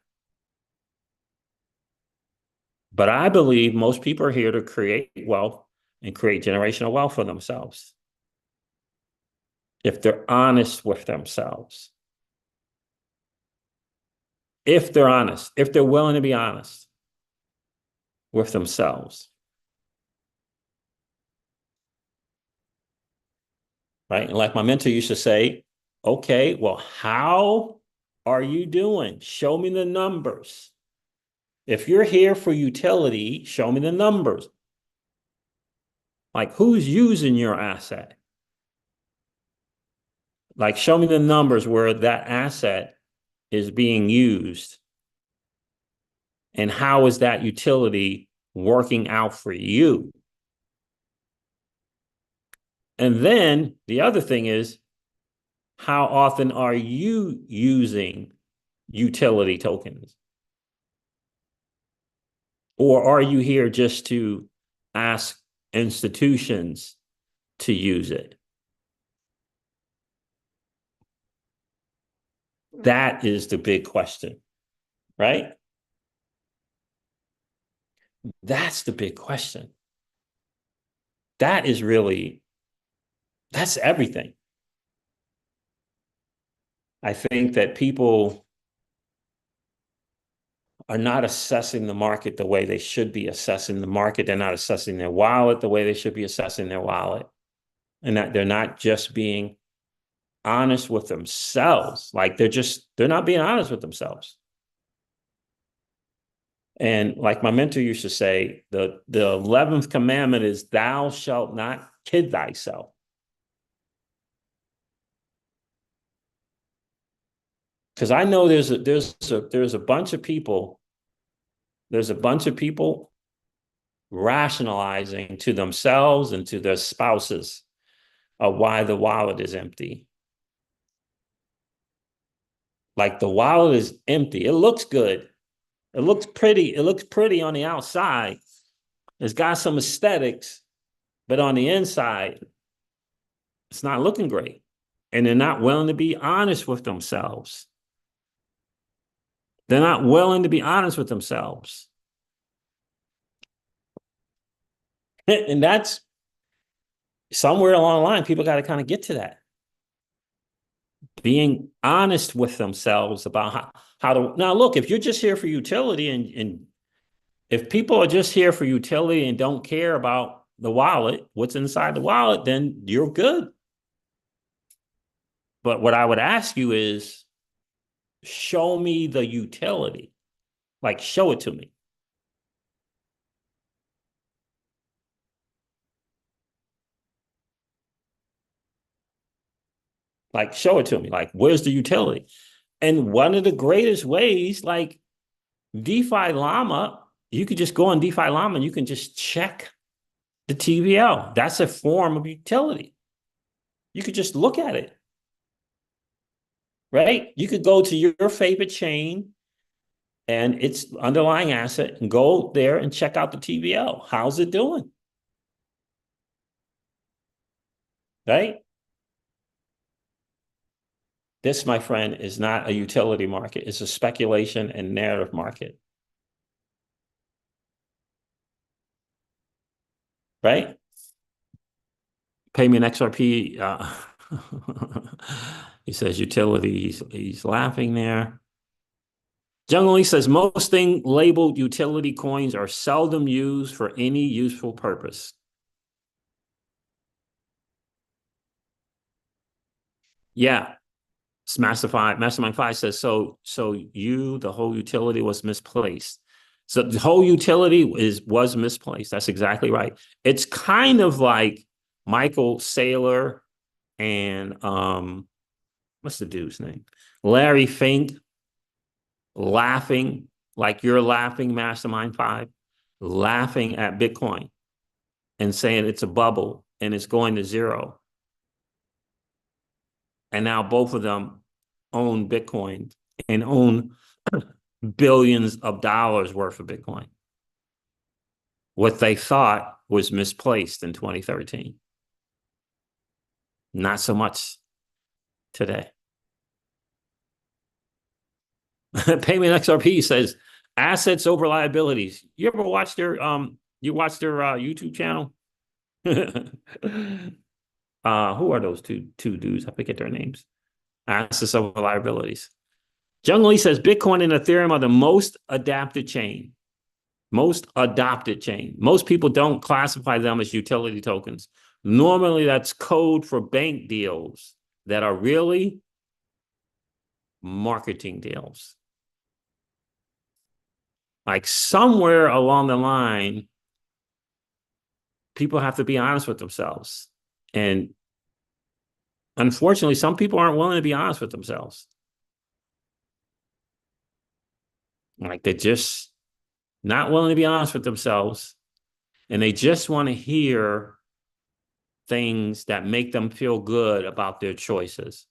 A: But I believe most people are here to create wealth and create generational wealth for themselves. If they're honest with themselves. If they're honest, if they're willing to be honest with themselves. Right? And like my mentor used to say, okay, well, how are you doing? Show me the numbers. If you're here for utility, show me the numbers. Like, who's using your asset? Like, show me the numbers where that asset is being used. And how is that utility working out for you? And then the other thing is, how often are you using utility tokens? Or are you here just to ask institutions to use it? That is the big question, right? That's the big question. That is really, that's everything. I think that people are not assessing the market the way they should be assessing the market. They're not assessing their wallet the way they should be assessing their wallet. And that they're not just being honest with themselves. Like they're not being honest with themselves. And like my mentor used to say, the 11th commandment is thou shalt not kid thyself. Because I know there's a bunch of people, rationalizing to themselves and to their spouses of why the wallet is empty. Like the wallet is empty. It looks good. It looks pretty. It looks pretty on the outside. It's got some aesthetics, but on the inside, it's not looking great. And they're not willing to be honest with themselves. They're not willing to be honest with themselves. And that's somewhere along the line, people got to kind of get to that. Being honest with themselves about how to now look, if you're just here for utility and if people are just here for utility and don't care about the wallet, what's inside the wallet, then you're good. But what I would ask you is show me the utility. Like, show it to me. Like, show it to me. Like, where's the utility? And one of the greatest ways, like DeFi Llama, you could just go on DeFi Llama and you can just check the TVL. That's a form of utility. You could just look at it, right? You could go to your favorite chain and its underlying asset and go there and check out the TVL. How's it doing? Right? This, my friend, is not a utility market. It's a speculation and narrative market. Right? Payment XRP, he says utility, he's laughing there. Jungle says most thing labeled utility coins are seldom used for any useful purpose. Yeah. Mastermind 5 says, so the whole utility was misplaced. So the whole utility was misplaced. That's exactly right. It's kind of like Michael Saylor and what's the dude's name? Larry Fink laughing, like you're laughing, Mastermind 5, laughing at Bitcoin and saying it's a bubble and it's going to zero. And now both of them own Bitcoin and own billions of dollars worth of Bitcoin. What they thought was misplaced in 2013. Not so much today. Payment XRP says assets over liabilities. You ever watch their YouTube channel? Who are those two dudes? I forget their names. Assets over liabilities. Jungle says Bitcoin and Ethereum are the most adapted chain. Most adopted chain. Most people don't classify them as utility tokens. Normally, that's code for bank deals that are really marketing deals. Like somewhere along the line, people have to be honest with themselves. And unfortunately, some people aren't willing to be honest with themselves. Like they're just not willing to be honest with themselves. And they just want to hear things that make them feel good about their choices,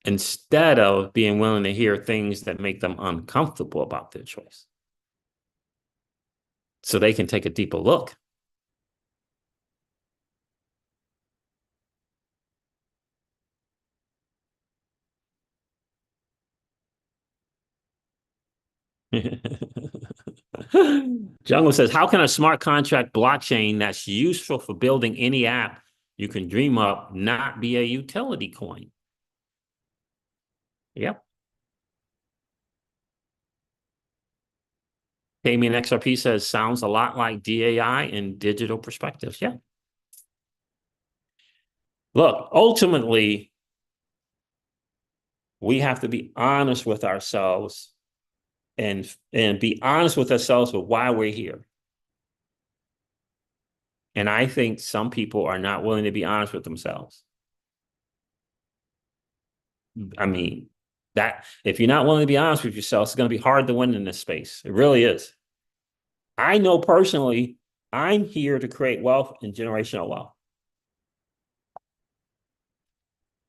A: instead of being willing to hear things that make them uncomfortable about their choice. So they can take a deeper look. Jungle says, how can a smart contract blockchain that's useful for building any app you can dream up not be a utility coin? Yep. Payment XRP says, sounds a lot like DAI and digital perspectives. Yeah. Look, ultimately, we have to be honest with ourselves and be honest with ourselves with why we're here. And I think some people are not willing to be honest with themselves. I mean, that if you're not willing to be honest with yourself, it's going to be hard to win in this space. It really is. I know personally, I'm here to create wealth and generational wealth.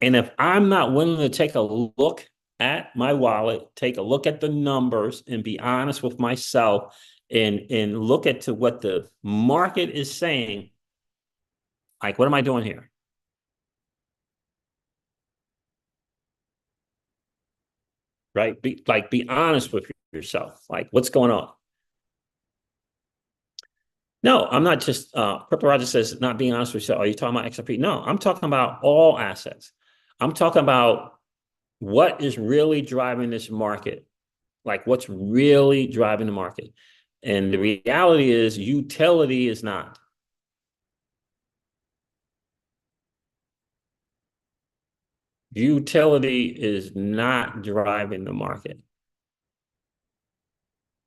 A: And if I'm not willing to take a look at my wallet, take a look at the numbers and be honest with myself and look at to what the market is saying, like, what am I doing here? Right? Be honest with yourself. Like, what's going on? No, I'm not just, Crypto Roger says, not being honest with you. Are you talking about XRP? No, I'm talking about all assets. I'm talking about what is really driving this market. Like what's really driving the market. And the reality is utility is not. Utility is not driving the market.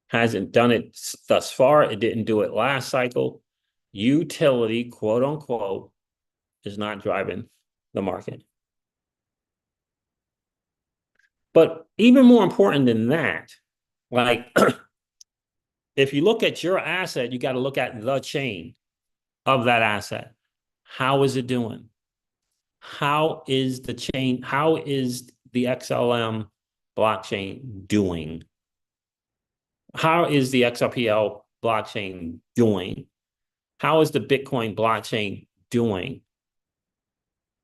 A: Hasn't done it thus far. It didn't do it last cycle. Utility, quote unquote, is not driving the market. But even more important than that, like if you look at your asset, you got to look at the chain of that asset. How is it doing? How is the chain? How is the XLM blockchain doing? How is the XRPL blockchain doing? How is the Bitcoin blockchain doing?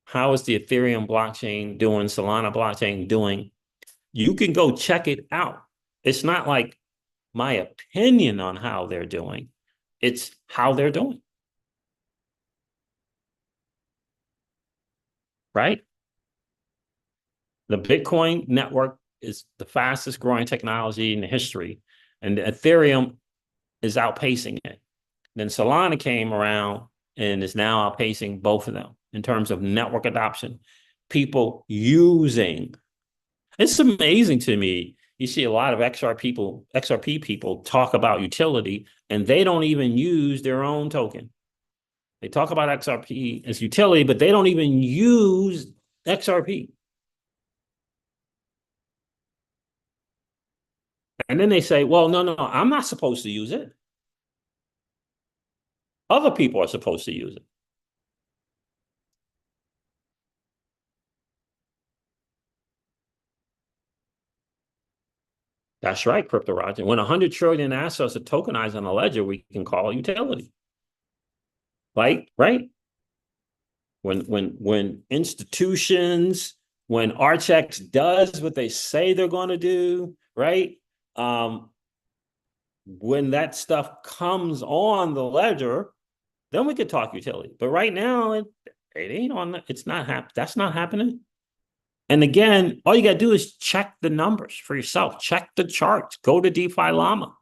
A: How is the Ethereum blockchain doing? Solana blockchain doing? You can go check it out. It's not like my opinion on how they're doing. It's how they're doing. Right? The Bitcoin network is the fastest growing technology in the history, and the Ethereum is outpacing it. Then Solana came around and is now outpacing both of them in terms of network adoption. People using. It's amazing to me. You see a lot of XRP people talk about utility, and they don't even use their own token. They talk about XRP as utility, but they don't even use XRP. And then they say, well, no, I'm not supposed to use it. Other people are supposed to use it. That's right, Crypto Roger. When 100 trillion assets are tokenized on a ledger, we can call it utility. Right? When institutions, when Archex does what they say they're going to do, right? When that stuff comes on the ledger, then we could talk utility. But right now, it ain't on. It's not that's not happening. And again, all you got to do is check the numbers for yourself. Check the charts. Go to DeFi Llama.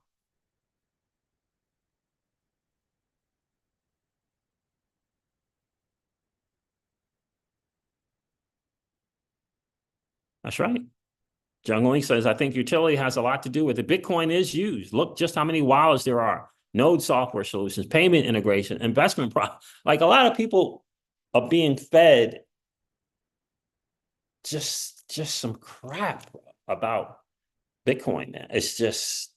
A: That's right. Jungle Inc. says, I think utility has a lot to do with it. Bitcoin is used. Look just how many wallets there are. Node software solutions, payment integration, investment. Like a lot of people are being fed just some crap about Bitcoin. It's just,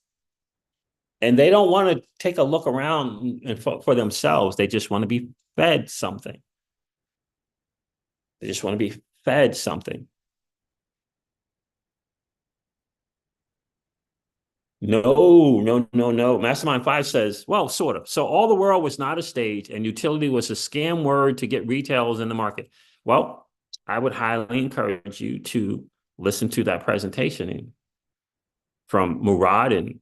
A: and they don't want to take a look around and for themselves. They just want to be fed something. They just want to be fed something. No. Mastermind 5 says, well, sort of. So all the world was not a stage and utility was a scam word to get retailers in the market. Well, I would highly encourage you to listen to that presentation from Murad and,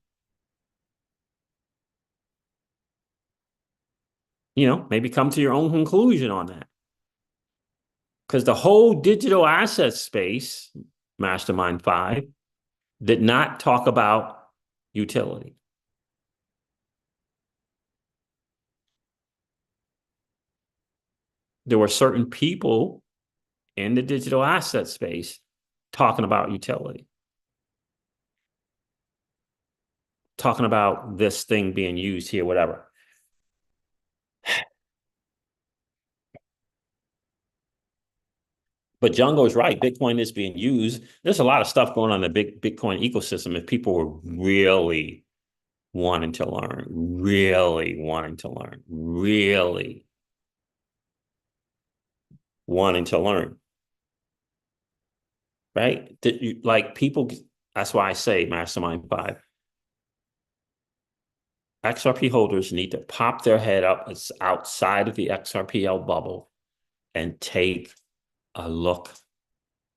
A: maybe come to your own conclusion on that. Because the whole digital asset space, Mastermind 5, did not talk about utility. There were certain people in the digital asset space talking about utility, talking about this thing being used here, whatever. But Jungo's right. Bitcoin is being used. There's a lot of stuff going on in the big Bitcoin ecosystem if people were really wanting to learn, really wanting to learn, really wanting to learn. Right? Like people, that's why I say Mastermind 5. XRP holders need to pop their head up outside of the XRPL bubble and take a look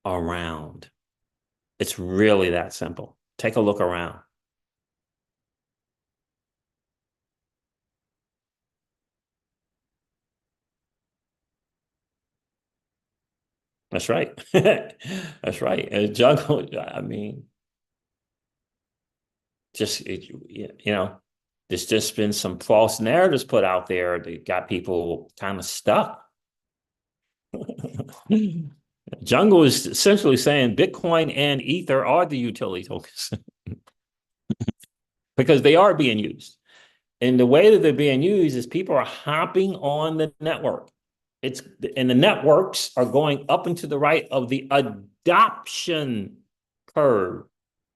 A: around. It's really that simple. Take a look around. That's right. That's right. And jungle, I mean, there's just been some false narratives put out there that got people kind of stuck. Jungle is essentially saying Bitcoin and Ether are the utility tokens because they are being used. And the way that they're being used is people are hopping on the network. And the networks are going up and to the right of the adoption curve,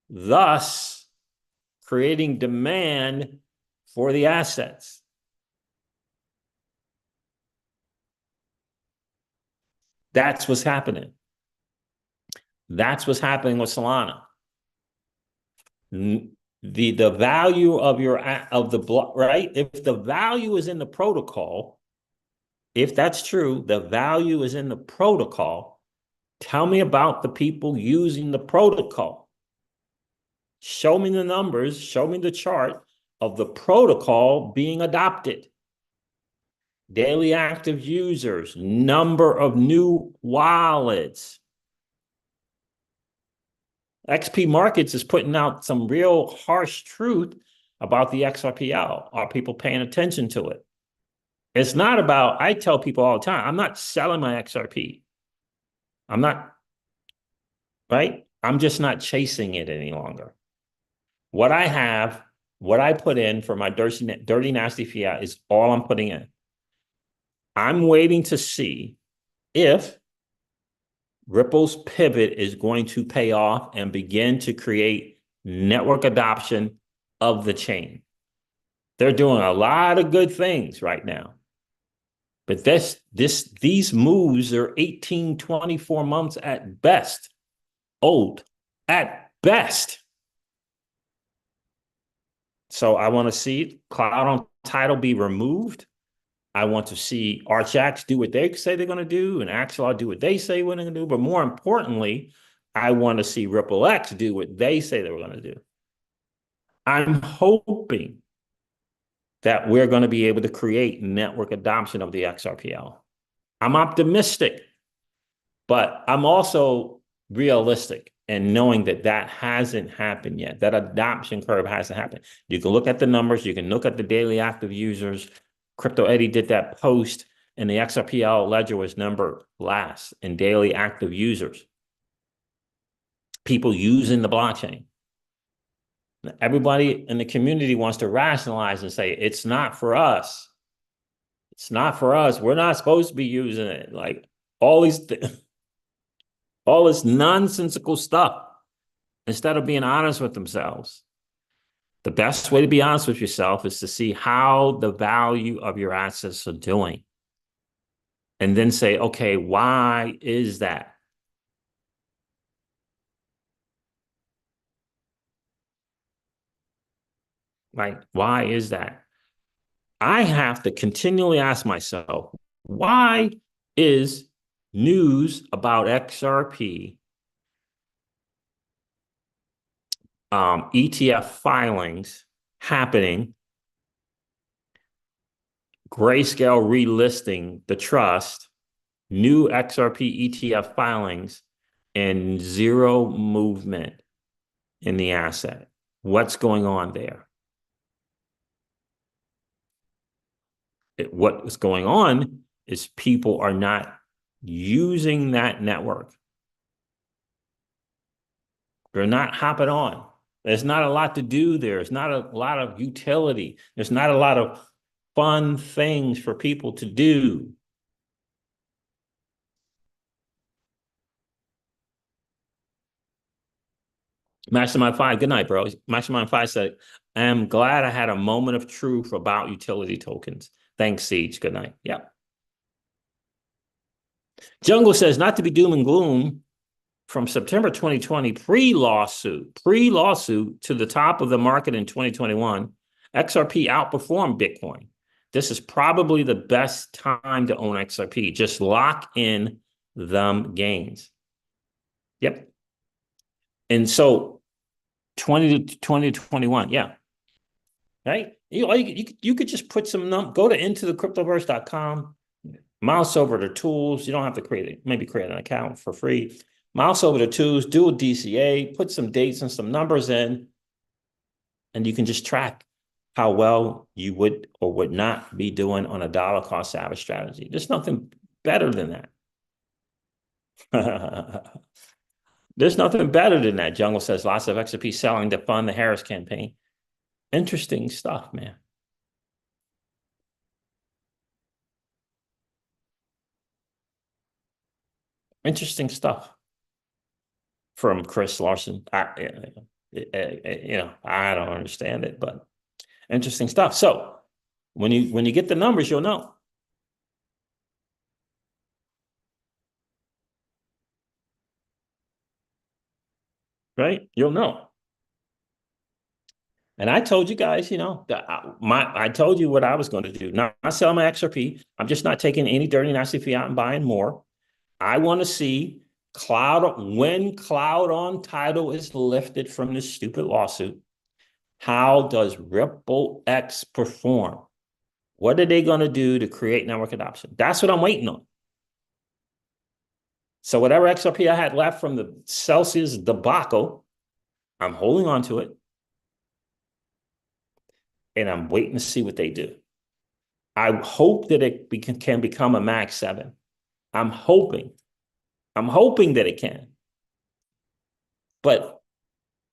A: thus creating demand for the assets. That's what's happening. That's what's happening with Solana. The value of the block, right? If the value is in the protocol, if that's true, the value is in the protocol. Tell me about the people using the protocol. Show me the numbers, show me the chart of the protocol being adopted. Daily active users, number of new wallets. XP Markets is putting out some real harsh truth about the XRPL. Are people paying attention to it? It's not about, I tell people all the time, I'm not selling my XRP. I'm not, right? I'm just not chasing it any longer. What I have, what I put in for my dirty nasty fiat is all I'm putting in. I'm waiting to see if Ripple's pivot is going to pay off and begin to create network adoption of the chain. They're doing a lot of good things right now. But these moves are 18, 24 months at best old, at best. So I want to see cloud on title be removed. I want to see Archax do what they say they're going to do and Axelar do what they say they're going to do. But more importantly, I want to see RippleX do what they say they were going to do. I'm hoping that we're going to be able to create network adoption of the XRPL. I'm optimistic, but I'm also realistic and knowing that that hasn't happened yet. That adoption curve hasn't happened. You can look at the numbers. You can look at the daily active users. Crypto Eddie did that post, and the XRPL ledger was number last in daily active users. People using the blockchain. Everybody in the community wants to rationalize and say, it's not for us. It's not for us. We're not supposed to be using it. Like all this nonsensical stuff instead of being honest with themselves. The best way to be honest with yourself is to see how the value of your assets are doing. And then say, okay, why is that? Like, why is that? I have to continually ask myself, why is news about XRP ETF filings happening, Grayscale relisting the trust, new XRP ETF filings, and zero movement in the asset? What's going on there? What is going on is people are not using that network. They're not hopping on. There's not a lot to do there. There's not a lot of utility. There's not a lot of fun things for people to do. Mastermind 5, good night, bro. Mastermind 5 said, I'm glad I had a moment of truth about utility tokens. Thanks, Siege. Good night. Yeah. Jungle says, not to be doom and gloom, from September 2020, pre-lawsuit to the top of the market in 2021, XRP outperformed Bitcoin. This is probably the best time to own XRP. Just lock in them gains. Yep. And so 2021, yeah. Right? You could just put some go to intothecryptoverse.com, Mouse over the tools. You don't have to maybe create an account for free. Mouse over the tools, do a DCA, put some dates and some numbers in, and you can just track how well you would or would not be doing on a dollar cost average strategy. There's nothing better than that. There's nothing better than that. Jungle says lots of XRP selling to fund the Harris campaign. Interesting stuff, man. Interesting stuff from Chris Larson. I don't understand it, but interesting stuff. So when you get the numbers, you'll know. Right? You'll know. And I told you guys, I told you what I was going to do. Not selling my XRP. I'm just not taking any dirty, nasty fiat and buying more. I want to see when cloud on title is lifted from this stupid lawsuit. How does RippleX perform? What are they going to do to create network adoption? That's what I'm waiting on. So whatever XRP I had left from the Celsius debacle, I'm holding on to it. And I'm waiting to see what they do. I hope that it can become a Mag 7. I'm hoping that it can. But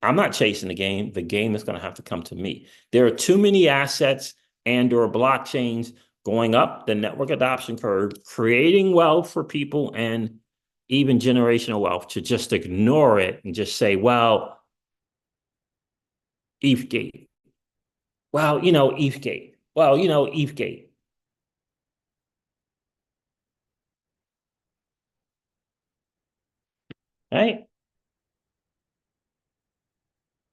A: I'm not chasing the game. The game is going to have to come to me. There are too many assets and/or blockchains going up the network adoption curve, creating wealth for people and even generational wealth to just ignore it and just say, well, ETHgate. Well, ETHgate. Well, ETHgate. Right?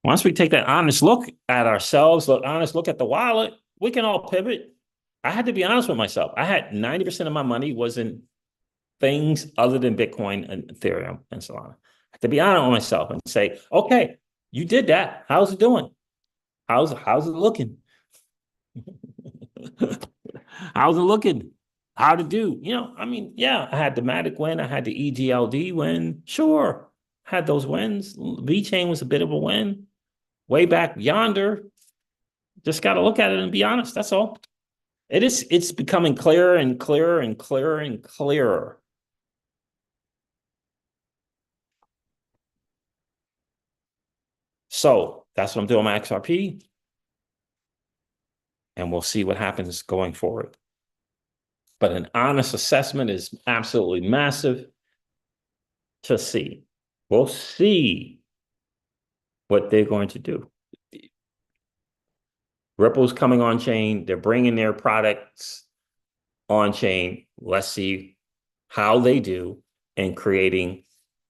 A: Once we take that honest look at ourselves, honest look at the wallet, we can all pivot. I had to be honest with myself. I had 90% of my money was in things other than Bitcoin and Ethereum and Solana. I had to be honest with myself and say, okay, you did that. How's it doing? How's it looking? How's it looking? How to do? I had the Matic win. I had the EGLD win. Sure, had those wins. VeChain was a bit of a win. Way back yonder. Just got to look at it and be honest. That's all. It's becoming clearer and clearer and clearer and clearer. So that's what I'm doing with my XRP. And we'll see what happens going forward. But an honest assessment is absolutely massive to see. We'll see what they're going to do. Ripple's coming on chain. They're bringing their products on chain. Let's see how they do in creating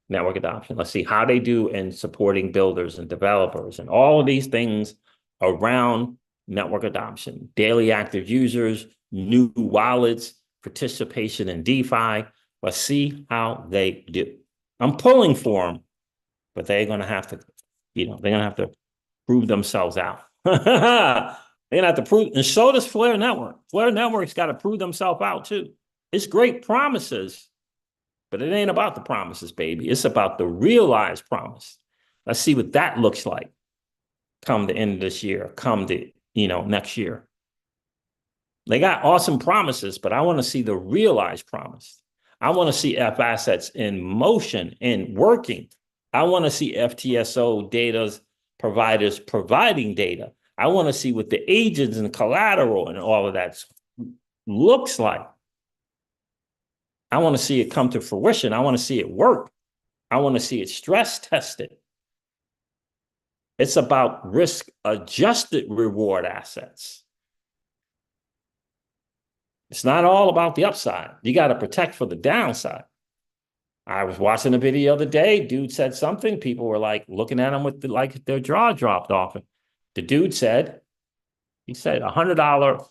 A: network adoption. Let's see how they do in supporting builders and developers and all of these things around network adoption, daily active users, new wallets, participation in DeFi. Let's see how they do. I'm pulling for them, but they're going to have to, they're going to have to prove themselves out. They're going to have to prove, and so does Flare Network. Flare Network's got to prove themselves out too. It's great promises, but it ain't about the promises, baby. It's about the realized promise. Let's see what that looks like come the end of this year, come the next year. They got awesome promises, but I want to see the realized promise. I want to see F assets in motion and working. I want to see FTSO data providers providing data. I want to see what the agents and collateral and all of that looks like. I want to see it come to fruition. I want to see it work. I want to see it stress tested. It's about risk-adjusted reward assets. It's not all about the upside. You got to protect for the downside. I was watching a video the other day. Dude said something. People were like looking at him with their jaw dropped off. The dude said, he said $100.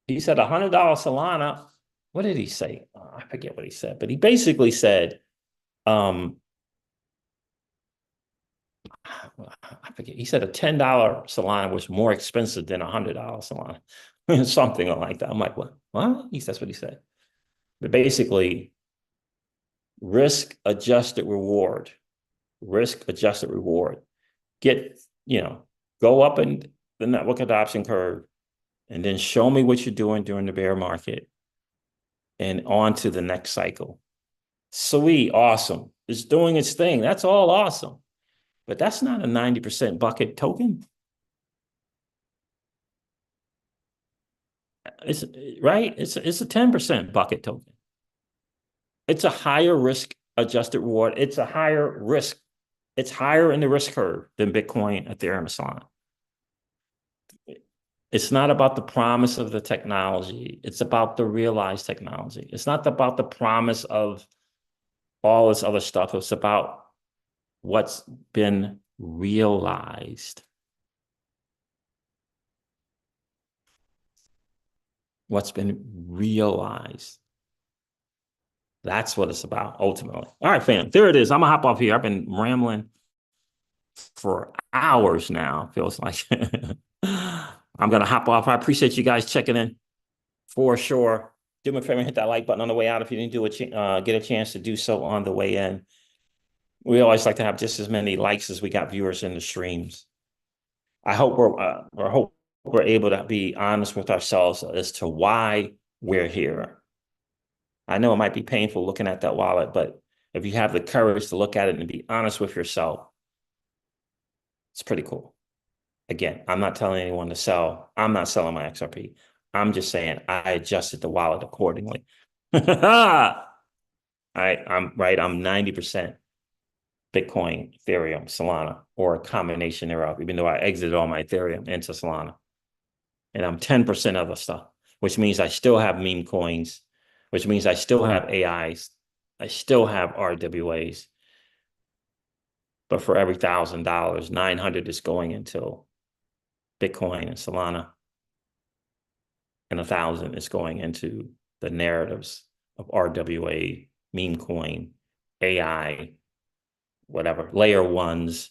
A: He said $100 Solana. What did he say? Oh, I forget what he said, but he basically said, I forget. He said a $10 Solana was more expensive than $100 Solana, something like that. I'm like, what? He says what he said. But basically, risk-adjusted reward. Risk-adjusted reward. Get, go up in the network adoption curve and then show me what you're doing during the bear market and on to the next cycle. Sweet, awesome. It's doing its thing. That's all awesome. But that's not a 90% bucket token. It's right. It's a 10% bucket token. It's a higher risk adjusted reward. It's a higher risk. It's higher in the risk curve than Bitcoin, Ethereum, and Solana. It's not about the promise of the technology. It's about the realized technology. It's not about the promise of all this other stuff. It's about what's been realized. What's been realized. That's what it's about, ultimately. All right, fam, there it is. I'm gonna hop off here. I've been rambling for hours now, feels like. I'm gonna hop off. I appreciate you guys checking in for sure. Do me a favor and hit that like button on the way out if you didn't get a chance to do so on the way in. We always like to have just as many likes as we got viewers in the streams. I hope we're able to be honest with ourselves as to why we're here. I know it might be painful looking at that wallet, but if you have the courage to look at it and be honest with yourself, it's pretty cool. Again, I'm not telling anyone to sell. I'm not selling my XRP. I'm just saying I adjusted the wallet accordingly. I'm 90% Bitcoin, Ethereum, Solana, or a combination thereof, even though I exited all my Ethereum into Solana. And I'm 10% other stuff, which means I still have meme coins, which means I still have AIs. I still have RWAs. But for every $1,000, 900 is going into Bitcoin and Solana. And 1,000 is going into the narratives of RWA, meme coin, AI, whatever, layer ones,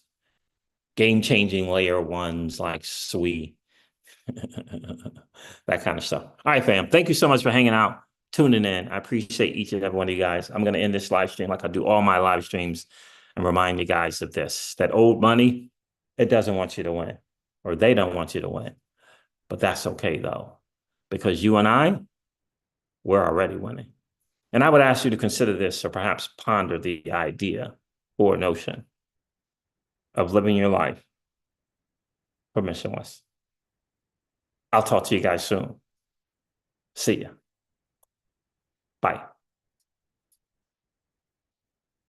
A: game-changing layer ones like SWI, that kind of stuff. All right, fam. Thank you so much for hanging out, tuning in. I appreciate each and every one of you guys. I'm going to end this live stream like I do all my live streams and remind you guys of this, that old money, it doesn't want you to win, or they don't want you to win. But that's okay, though, because you and I, we're already winning. And I would ask you to consider this or perhaps ponder the idea or notion of living your life permissionless. I'll talk to you guys soon. See ya. Bye.